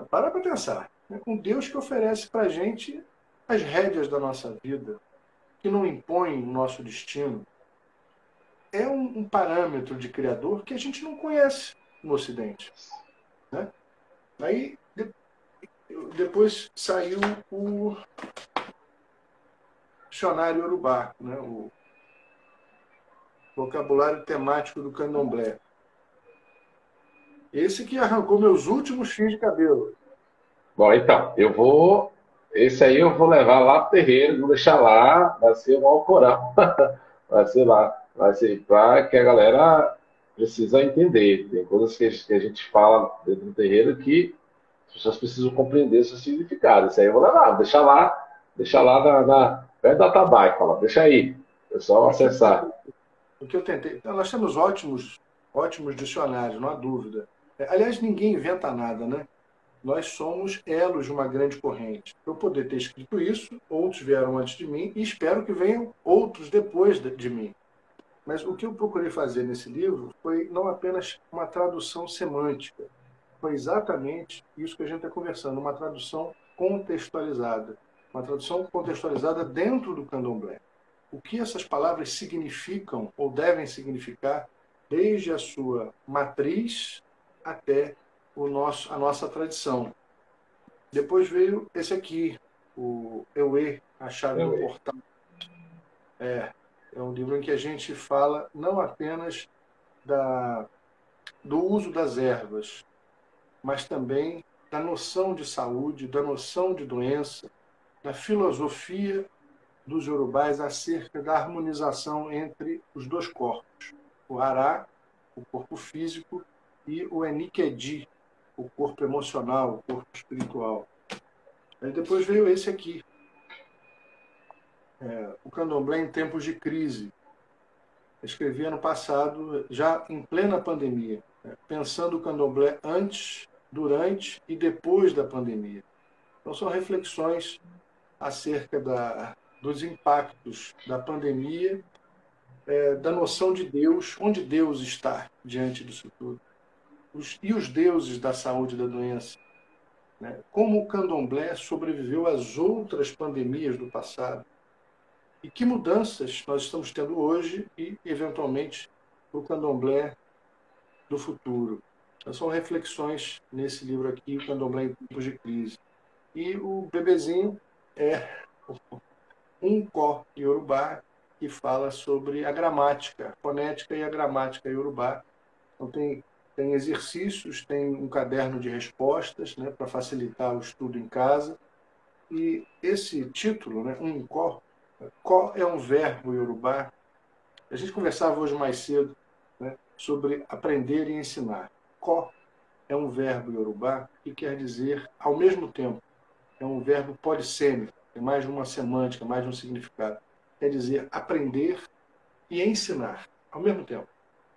para pensar. É um Deus que oferece para a gente as rédeas da nossa vida, que não impõe o nosso destino. É um parâmetro de Criador que a gente não conhece no Ocidente. Né? Aí, depois saiu o dicionário Urubá, né? O vocabulário temático do candomblé. Esse que arrancou meus últimos fios de cabelo. Bom, então, eu vou. Esse aí eu vou levar lá pro terreiro, vou deixar lá, vai ser um Alcorão. Vai ser lá, vai ser para que a galera precisa entender. Tem coisas que a gente fala dentro do terreiro que as pessoas precisam compreender o seu significado. Isso aí eu vou levar, vou deixar lá perto da Tabac, fala, deixa aí, é só acessar. O que eu tentei. Então, nós temos ótimos dicionários, não há dúvida. Aliás, ninguém inventa nada, né? Nós somos elos de uma grande corrente. Para eu poder ter escrito isso, outros vieram antes de mim e espero que venham outros depois de mim. Mas o que eu procurei fazer nesse livro foi não apenas uma tradução semântica, foi exatamente isso que a gente está conversando, uma tradução contextualizada. Uma tradução contextualizada dentro do candomblé. O que essas palavras significam ou devem significar desde a sua matriz até a nossa tradição. Depois veio esse aqui, o Euê, A Chave do Portal. É um livro em que a gente fala não apenas do uso das ervas, mas também da noção de saúde, da noção de doença, da filosofia dos Yorubais acerca da harmonização entre os dois corpos, o Ará, o corpo físico, e o Eniquedi, o corpo emocional, o corpo espiritual. Aí depois veio esse aqui, o Candomblé em Tempos de Crise. Eu escrevi ano passado, já em plena pandemia, pensando o Candomblé antes, durante e depois da pandemia. Então são reflexões acerca dos impactos da pandemia, da noção de Deus, onde Deus está diante disso tudo. E os deuses da saúde e da doença. Né? Como o candomblé sobreviveu às outras pandemias do passado. E que mudanças nós estamos tendo hoje e, eventualmente, o candomblé do futuro. Então, são reflexões nesse livro aqui, o Candomblé em Tempos de Crise. E o bebezinho é um có iorubá que fala sobre a gramática, a fonética e a gramática iorubá. Então tem exercícios, tem um caderno de respostas, né, para facilitar o estudo em casa. E esse título, né, um có é um verbo iorubá. A gente conversava hoje mais cedo, né, sobre aprender e ensinar. Có é um verbo iorubá que quer dizer ao mesmo tempo. É um verbo polissêmico, tem mais de uma semântica, mais de um significado. Quer dizer aprender e ensinar ao mesmo tempo.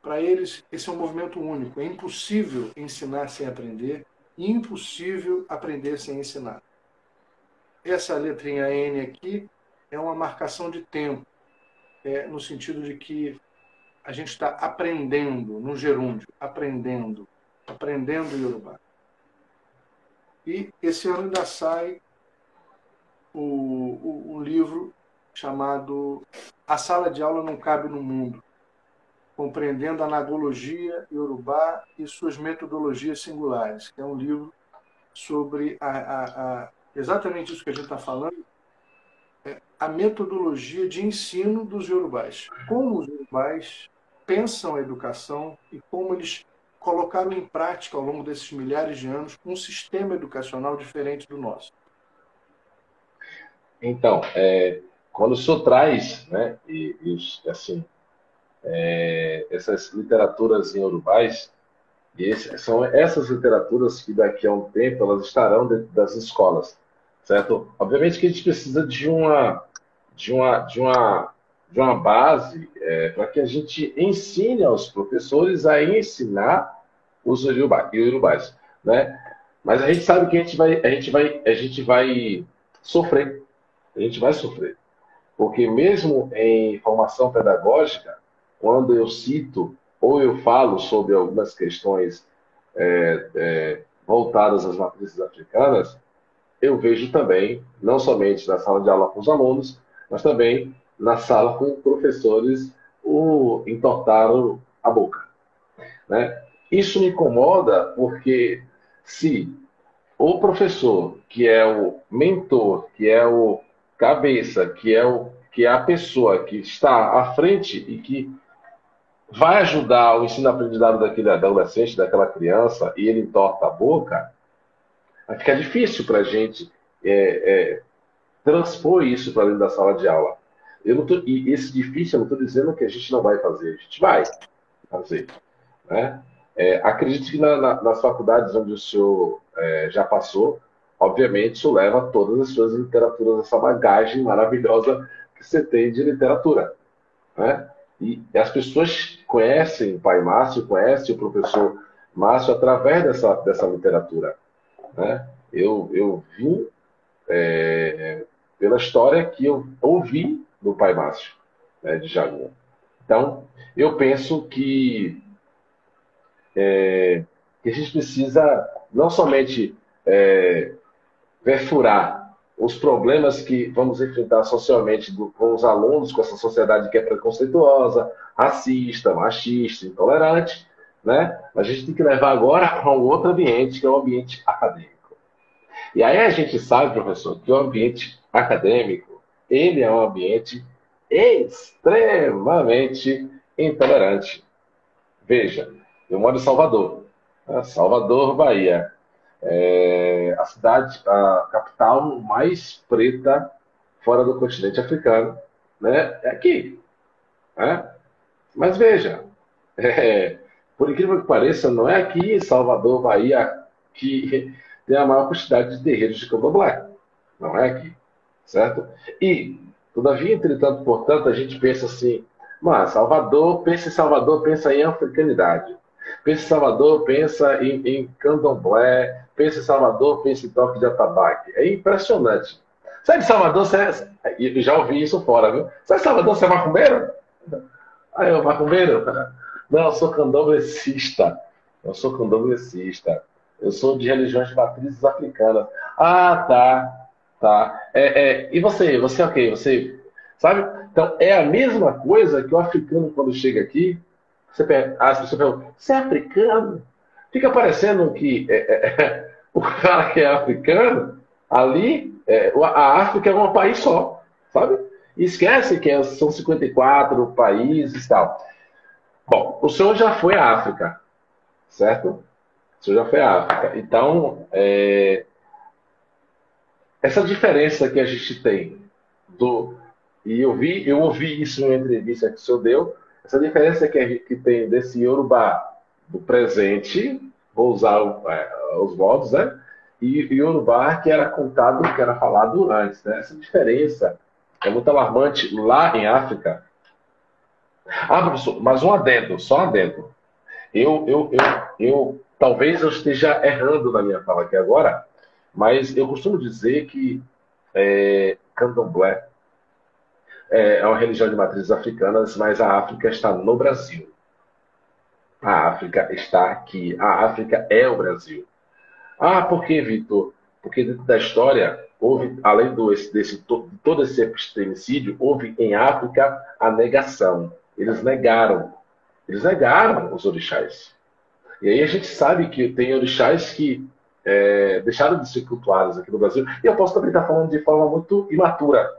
Para eles, esse é um movimento único. É impossível ensinar sem aprender e impossível aprender sem ensinar. Essa letrinha N aqui é uma marcação de tempo, no sentido de que a gente está aprendendo, no gerúndio, aprendendo Yorubá. E esse ano ainda sai o livro chamado A Sala de Aula Não Cabe no Mundo, compreendendo a anagologia iorubá e suas metodologias singulares, que é um livro sobre exatamente isso que a gente está falando, a metodologia de ensino dos iorubás. Como os iorubás pensam a educação e como eles colocaram em prática, ao longo desses milhares de anos, um sistema educacional diferente do nosso. Então, quando o senhor traz, né, assim, essas literaturas em urubais, são essas literaturas que daqui a um tempo elas estarão dentro das escolas. certo? Obviamente que a gente precisa de uma base para que a gente ensine aos professores a ensinar os iorubais, né? Mas a gente sabe que a gente vai sofrer, a gente vai sofrer, porque mesmo em formação pedagógica, quando eu cito ou eu falo sobre algumas questões voltadas às matrizes africanas, eu vejo também, não somente na sala de aula com os alunos, mas também na sala com professores, o entortar a boca, né? Isso me incomoda porque se o professor, que é o mentor, que é o cabeça, que é a pessoa que está à frente e que vai ajudar o ensino-aprendizado daquele adolescente, daquela criança, e ele entorta a boca, vai ficar difícil para a gente transpor isso para dentro da sala de aula. E esse difícil, eu não estou dizendo que a gente não vai fazer, a gente vai fazer, né? Acredito que nas faculdades onde o senhor já passou, obviamente isso leva todas as suas literaturas, essa bagagem maravilhosa que você tem de literatura, né? E as pessoas conhecem o pai Márcio, conhecem o professor Márcio através dessa literatura, né? Eu vim pela história que eu ouvi do pai Márcio, né, de Jagunço. Então, eu penso que a gente precisa não somente perfurar os problemas que vamos enfrentar socialmente com os alunos, com essa sociedade que é preconceituosa, racista, machista, intolerante, né? A gente tem que levar agora para um outro ambiente, que é o ambiente acadêmico. E aí a gente sabe, professor, que o ambiente acadêmico, ele é um ambiente extremamente intolerante. Veja, eu moro em Salvador, né? Salvador, Bahia. A cidade, a capital mais preta fora do continente africano, né? É aqui, né? Mas veja, é, por incrível que pareça, não é aqui em Salvador, Bahia, que tem a maior quantidade de terreiros de candomblé. Não é aqui, certo? E, todavia, entretanto, portanto, a gente pensa assim, mas Salvador, pensa em africanidade. Pensa em Salvador, pensa em candomblé. Pensa em Salvador, pensa em toque de atabaque. É impressionante. Sai de Salvador, eu já ouvi isso fora, viu? Sai de Salvador, você é macumbeiro? Ah, eu macumbeiro? Não, eu sou candomblessista. Eu sou candomblessista. Eu sou de religiões de matrizes africanas. Ah, tá. Tá. E você? Você é o quê? Você. Sabe? Então, é a mesma coisa que o africano, quando chega aqui, as pessoas perguntam: você é africano? Fica parecendo que o cara que é africano, ali, a África é um país só. Sabe? E esquece que são 54 países e tal. Bom, o senhor já foi à África, certo? O senhor já foi à África. Então, essa diferença que a gente tem do. E eu ouvi isso em uma entrevista que o senhor deu, essa diferença que tem desse Yorubá do presente, vou usar os modos, né? E Yorubá que era contado, que era falado antes, né? Essa diferença é muito alarmante lá em África. Ah, professor, mas um adendo, só um adendo. Talvez eu esteja errando na minha fala aqui agora, mas eu costumo dizer que candomblé é uma religião de matrizes africanas, mas a África está no Brasil. A África está aqui. A África é o Brasil. Ah, por que, Vitor? Porque dentro da história, houve, além todo esse epistemicídio, houve em África a negação. Eles negaram. Eles negaram os orixás. E aí a gente sabe que tem orixás que deixaram de ser cultuados aqui no Brasil. E eu posso também estar falando de forma muito imatura,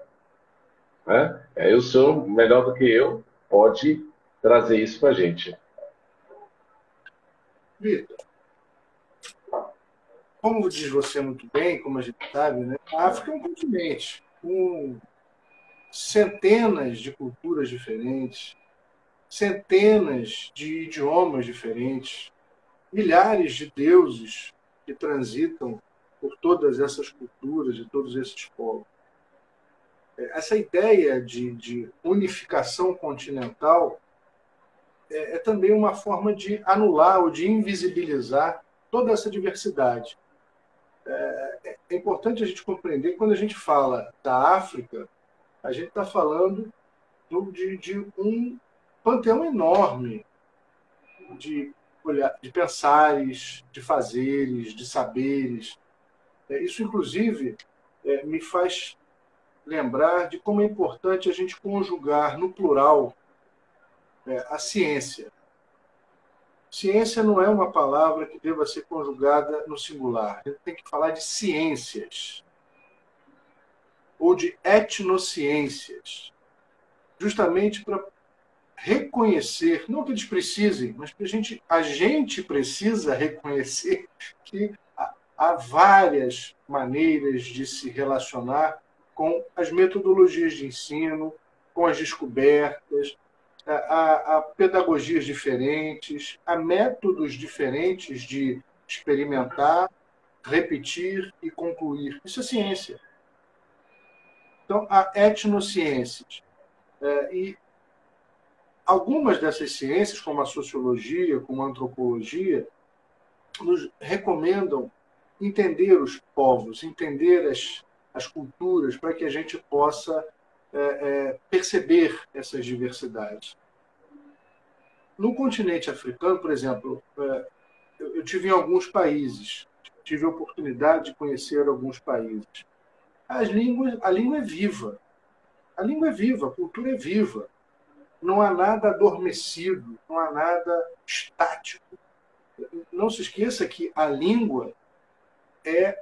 né? O senhor, melhor do que eu, pode trazer isso para a gente. Vitor, como diz você muito bem, como a gente sabe, né, a África é um continente com centenas de culturas diferentes, centenas de idiomas diferentes, milhares de deuses que transitam por todas essas culturas e todos esses povos. Essa ideia de unificação continental é também uma forma de anular ou de invisibilizar toda essa diversidade. É importante a gente compreender que quando a gente fala da África, a gente está falando de um panteão enorme de pensares, de fazeres, de saberes. Isso, inclusive, me faz lembrar de como é importante a gente conjugar no plural a ciência. Ciência não é uma palavra que deva ser conjugada no singular. A gente tem que falar de ciências ou de etnociências, justamente para reconhecer, não que eles precisem, mas a gente precisa reconhecer que há várias maneiras de se relacionar com as metodologias de ensino, com as descobertas, há pedagogias diferentes, há métodos diferentes de experimentar, repetir e concluir. Isso é ciência. Então, há etnociências. E algumas dessas ciências, como a sociologia, como a antropologia, nos recomendam entender os povos, entender as culturas, para que a gente possa perceber essas diversidades. No continente africano, por exemplo, eu tive em alguns países, tive a oportunidade de conhecer alguns países. A língua é viva. A língua é viva, a cultura é viva. Não há nada adormecido, não há nada estático. Não se esqueça que a língua é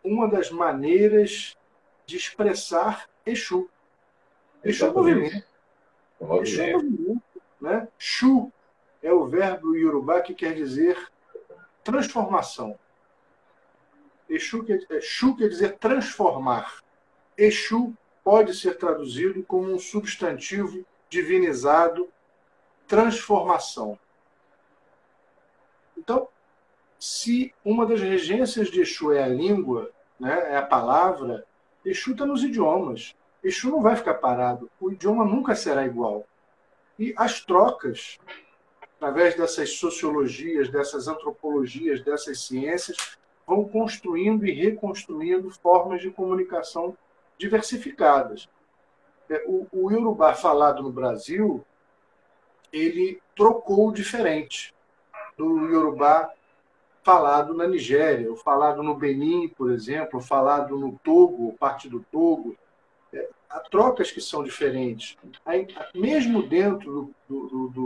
uma das maneiras de expressar Exu. Exu é movimento. Exu é movimento. Né? Shu é o verbo iorubá que quer dizer transformação. Exu Shu quer dizer transformar. Exu pode ser traduzido como um substantivo divinizado, transformação. Então, se uma das regências de Exu é a língua, né, é a palavra, Exu está nos idiomas. Exu não vai ficar parado. O idioma nunca será igual. E as trocas, através dessas sociologias, dessas antropologias, dessas ciências, vão construindo e reconstruindo formas de comunicação diversificadas. O iorubá falado no Brasil, ele trocou diferente do iorubá falado na Nigéria, ou falado no Benin, por exemplo, ou falado no Togo, parte do Togo. Há trocas que são diferentes. Mesmo dentro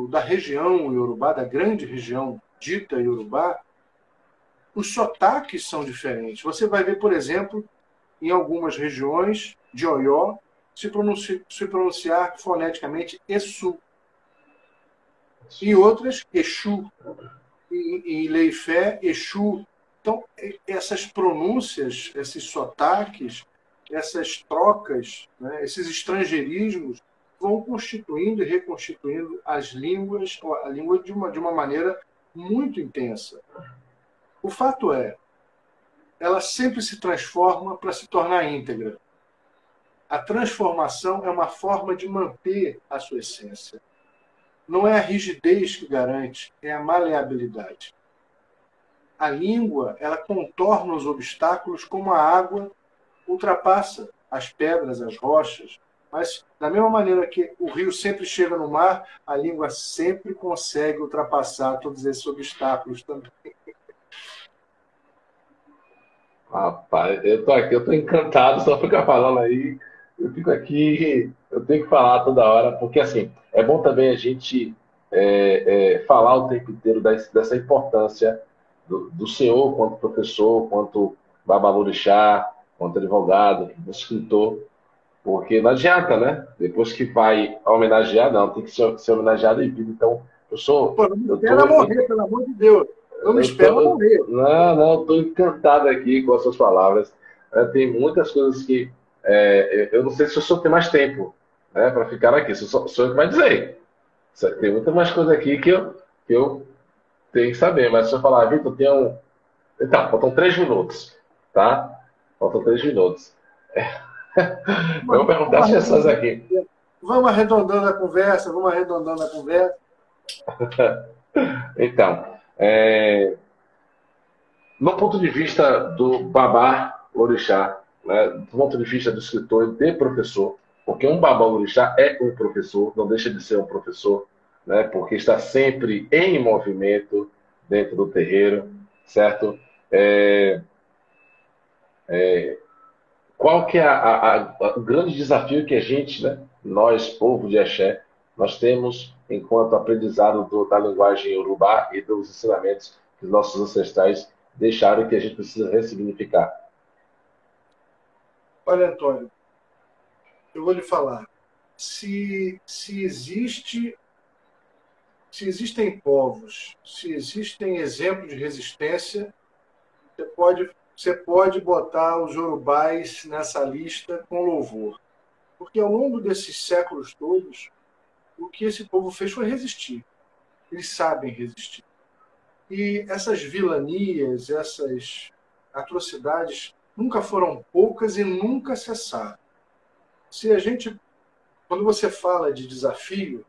da região iorubá, da grande região dita iorubá, os sotaques são diferentes. Você vai ver, por exemplo, em algumas regiões de Oió, se pronunciar foneticamente Essu. Em outras, Exu. Em Leifé, Exu. Então, essas pronúncias, esses sotaques, essas trocas, né, esses estrangeirismos vão constituindo e reconstituindo as línguas, a língua de uma maneira muito intensa. O fato é, ela sempre se transforma para se tornar íntegra. A transformação é uma forma de manter a sua essência. Não é a rigidez que garante, é a maleabilidade. A língua, ela contorna os obstáculos como a água ultrapassa as pedras, as rochas, mas da mesma maneira que o rio sempre chega no mar, a língua sempre consegue ultrapassar todos esses obstáculos também. Rapaz, eu tô aqui, eu tô encantado, só ficar falando aí, eu fico aqui, eu tenho que falar toda hora, porque assim, é bom também a gente falar o tempo inteiro dessa importância do senhor quanto professor, quanto babalorixá, quanto advogado, escritor, porque não adianta, né? Depois que vai homenagear, não, tem que ser homenageado em vida. Então, Pô, não me espera morrer, pelo amor de Deus. Não me espera morrer. Não, eu estou encantado aqui com as suas palavras. Tem muitas coisas que eu não sei se o senhor tem mais tempo, né, para ficar aqui. O senhor que vai dizer. Tem muita mais coisa aqui que eu tenho que saber. Mas se eu falar, Vitor, tem um. Então, faltam 3 minutos. tá? Faltam 3 minutos. Eu vou perguntar às pessoas aqui. Vamos arredondando a conversa, vamos arredondando a conversa. Então, no ponto de vista do babá orixá, né, do ponto de vista do escritor e de professor, porque um babá orixá é um professor, não deixa de ser um professor, né, porque está sempre em movimento dentro do terreiro, certo? Qual que é o grande desafio que a gente, né, nós, povo de Axé, nós temos enquanto aprendizado da linguagem iorubá e dos ensinamentos que os nossos ancestrais deixaram, que a gente precisa ressignificar? Olha, Antônio, eu vou lhe falar. Se existem povos, se existem exemplos de resistência, você pode botar os Yorubais nessa lista com louvor. Porque ao longo desses séculos todos, o que esse povo fez foi resistir. Eles sabem resistir. E essas vilanias, essas atrocidades nunca foram poucas e nunca cessaram. Se a gente, quando você fala de desafio,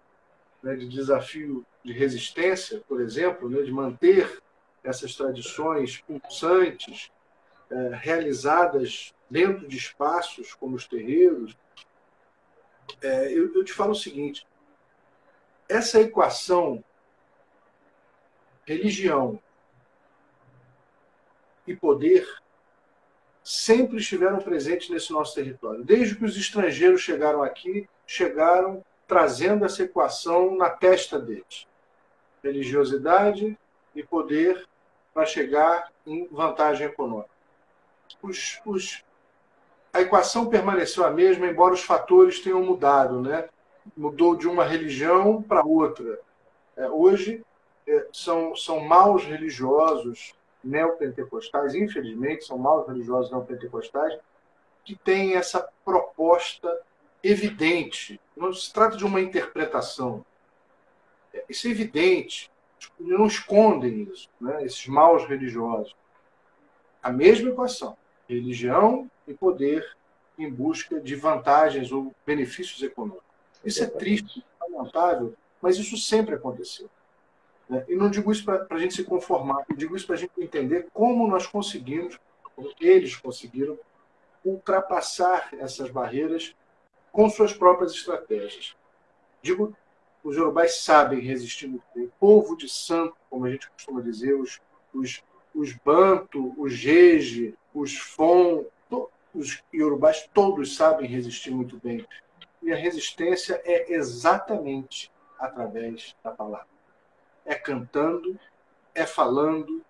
né, de desafio de resistência, por exemplo, né, de manter essas tradições pulsantes, realizadas dentro de espaços como os terreiros, eu te falo o seguinte: essa equação religião e poder sempre estiveram presentes nesse nosso território. Desde que os estrangeiros chegaram aqui, chegaram trazendo essa equação na testa deles. Religiosidade e poder para chegar em vantagem econômica. A equação permaneceu a mesma, embora os fatores tenham mudado, né? Mudou de uma religião para outra. Hoje, são maus religiosos neopentecostais, infelizmente, são maus religiosos neopentecostais, que têm essa proposta evidente. Não se trata de uma interpretação. Isso é evidente. Eles não escondem isso, né? Esses maus religiosos. A mesma equação. Religião e poder em busca de vantagens ou benefícios econômicos. Isso é triste, lamentável, mas isso sempre aconteceu. E não digo isso para a gente se conformar, eu digo isso para a gente entender como nós conseguimos, como eles conseguiram, ultrapassar essas barreiras com suas próprias estratégias. Digo, os yorubais sabem resistir muito bem. O povo de santo, como a gente costuma dizer, os banto, os jeje, os fon, os yorubais todos sabem resistir muito bem. E a resistência é exatamente através da palavra. É cantando, é falando,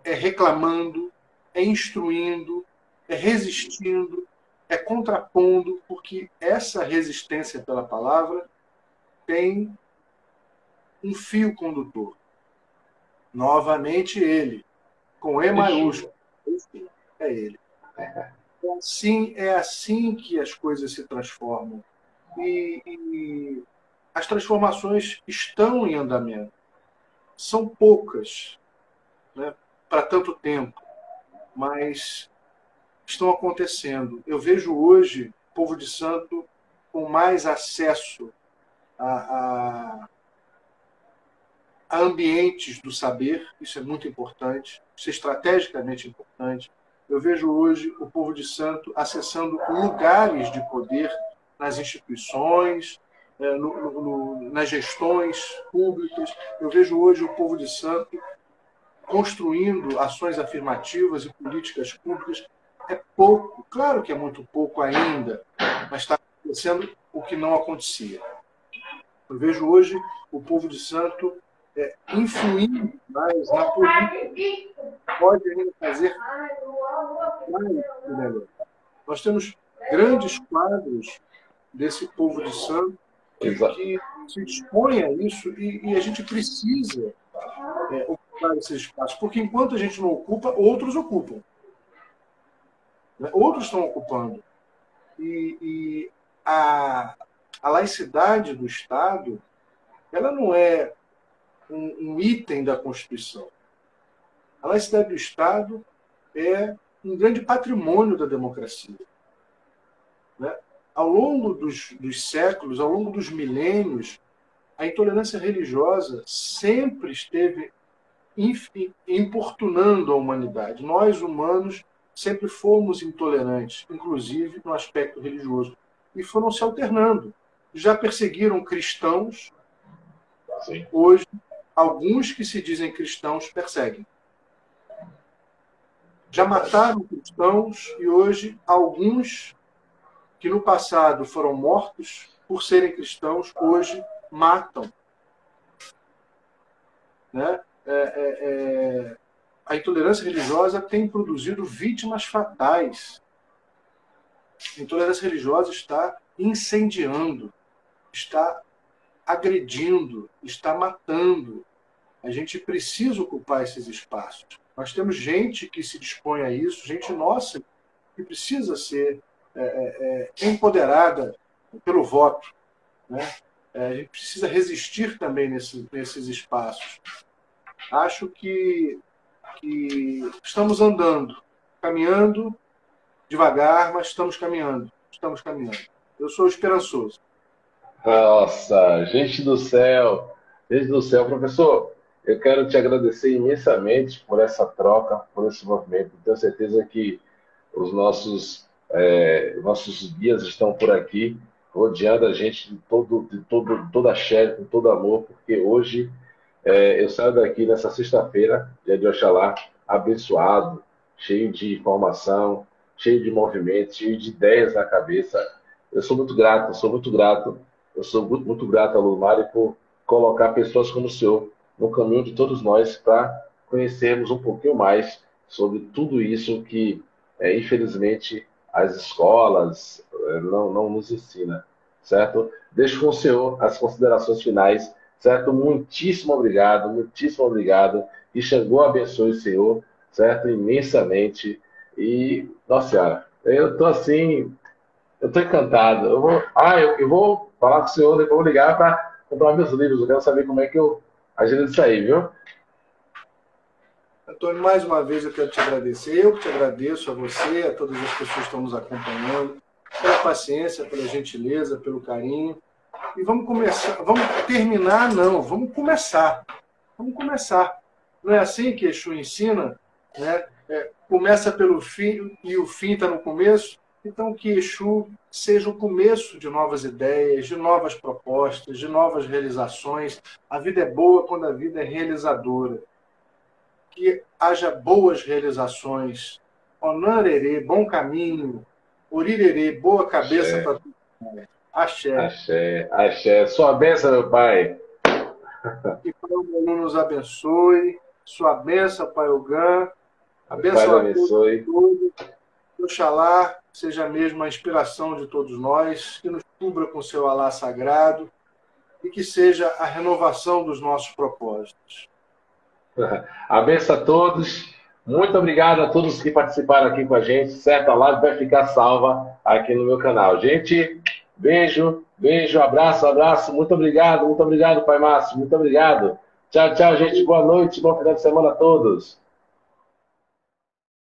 é reclamando, é instruindo, é resistindo, é contrapondo, porque essa resistência pela palavra tem um fio condutor. Novamente ele, com E maiúsculo. É ele. É assim que as coisas se transformam. E as transformações estão em andamento. São poucas, né, para tanto tempo, mas estão acontecendo. Eu vejo hoje o povo de santo com mais acesso a ambientes do saber, isso é muito importante, isso é estrategicamente importante. Eu vejo hoje o povo de santo acessando lugares de poder nas instituições, nas gestões públicas. Eu vejo hoje o povo de santo construindo ações afirmativas e políticas públicas. É pouco, claro que é muito pouco ainda, mas está acontecendo o que não acontecia. Eu vejo hoje o povo de santo influindo mais na política. Pode ainda fazer mais e melhor. Nós temos grandes quadros desse povo de santo que se dispõe a isso e a gente precisa ocupar esses espaços, porque enquanto a gente não ocupa, outros ocupam. Né? Outros estão ocupando. E a laicidade do Estado, ela não é um item da Constituição. A laicidade do Estado é um grande patrimônio da democracia. Né? Ao longo dos séculos, ao longo dos milênios, a intolerância religiosa sempre esteve importunando a humanidade. Nós, humanos, sempre fomos intolerantes, inclusive no aspecto religioso, e foram se alternando. Já perseguiram cristãos, Sim. hoje, alguns que se dizem cristãos perseguem. Já mataram cristãos e hoje alguns que no passado foram mortos por serem cristãos, hoje matam. Né? A intolerância religiosa tem produzido vítimas fatais. A intolerância religiosa está incendiando, está agredindo, está matando. A gente precisa ocupar esses espaços. Nós temos gente que se dispõe a isso, gente nossa que precisa ser empoderada pelo voto. Né? A gente precisa resistir também nesses espaços. Acho que estamos andando, caminhando devagar, mas estamos caminhando. Estamos caminhando. Eu sou esperançoso. Nossa, gente do céu, professor, eu quero te agradecer imensamente por essa troca, por esse movimento. Tenho certeza que os nossos guias estão por aqui, rodeando a gente toda a axé, com todo amor, porque hoje eu saio daqui nessa sexta-feira, dia de Oxalá, abençoado, cheio de informação, cheio de movimento, cheio de ideias na cabeça. Eu sou muito grato, eu sou muito grato. Eu sou muito grato ao Lumari por colocar pessoas como o senhor no caminho de todos nós para conhecermos um pouquinho mais sobre tudo isso que, infelizmente, as escolas não nos ensinam, certo? Deixo com o senhor as considerações finais, certo? Muitíssimo obrigado. E Xangô abençoe o senhor, certo? Imensamente. E, nossa senhora, eu estou assim, eu estou encantado. Eu vou falar com o senhor, depois eu vou ligar para comprar meus livros. Eu quero saber como é que eu agendo isso aí, viu? Antônio, mais uma vez eu quero te agradecer. Eu que te agradeço a você, a todas as pessoas que estão nos acompanhando, pela paciência, pela gentileza, pelo carinho. E vamos começar. Vamos terminar, não. Vamos começar. Vamos começar. Não é assim que Exu ensina? Né? Começa pelo fim e o fim está no começo. Então, que Exu seja o começo de novas ideias, de novas propostas, de novas realizações. A vida é boa quando a vida é realizadora. Que haja boas realizações. Onarerê, bom caminho. Orirerê, boa cabeça para todo mundo. Axé. Axé, axé. Sua bênção, meu pai. Que Pai Ogum nos abençoe. Sua bênção, Pai Ogum. Pai abençoe. Oxalá seja mesmo a inspiração de todos nós, que nos cubra com seu Alá sagrado e que seja a renovação dos nossos propósitos. Abençoe a todos. Muito obrigado a todos que participaram aqui com a gente. Certo? A live vai ficar salva aqui no meu canal. Gente, beijo, abraço. Muito obrigado, Pai Márcio. Muito obrigado. Tchau, gente. Boa noite, bom final de semana a todos.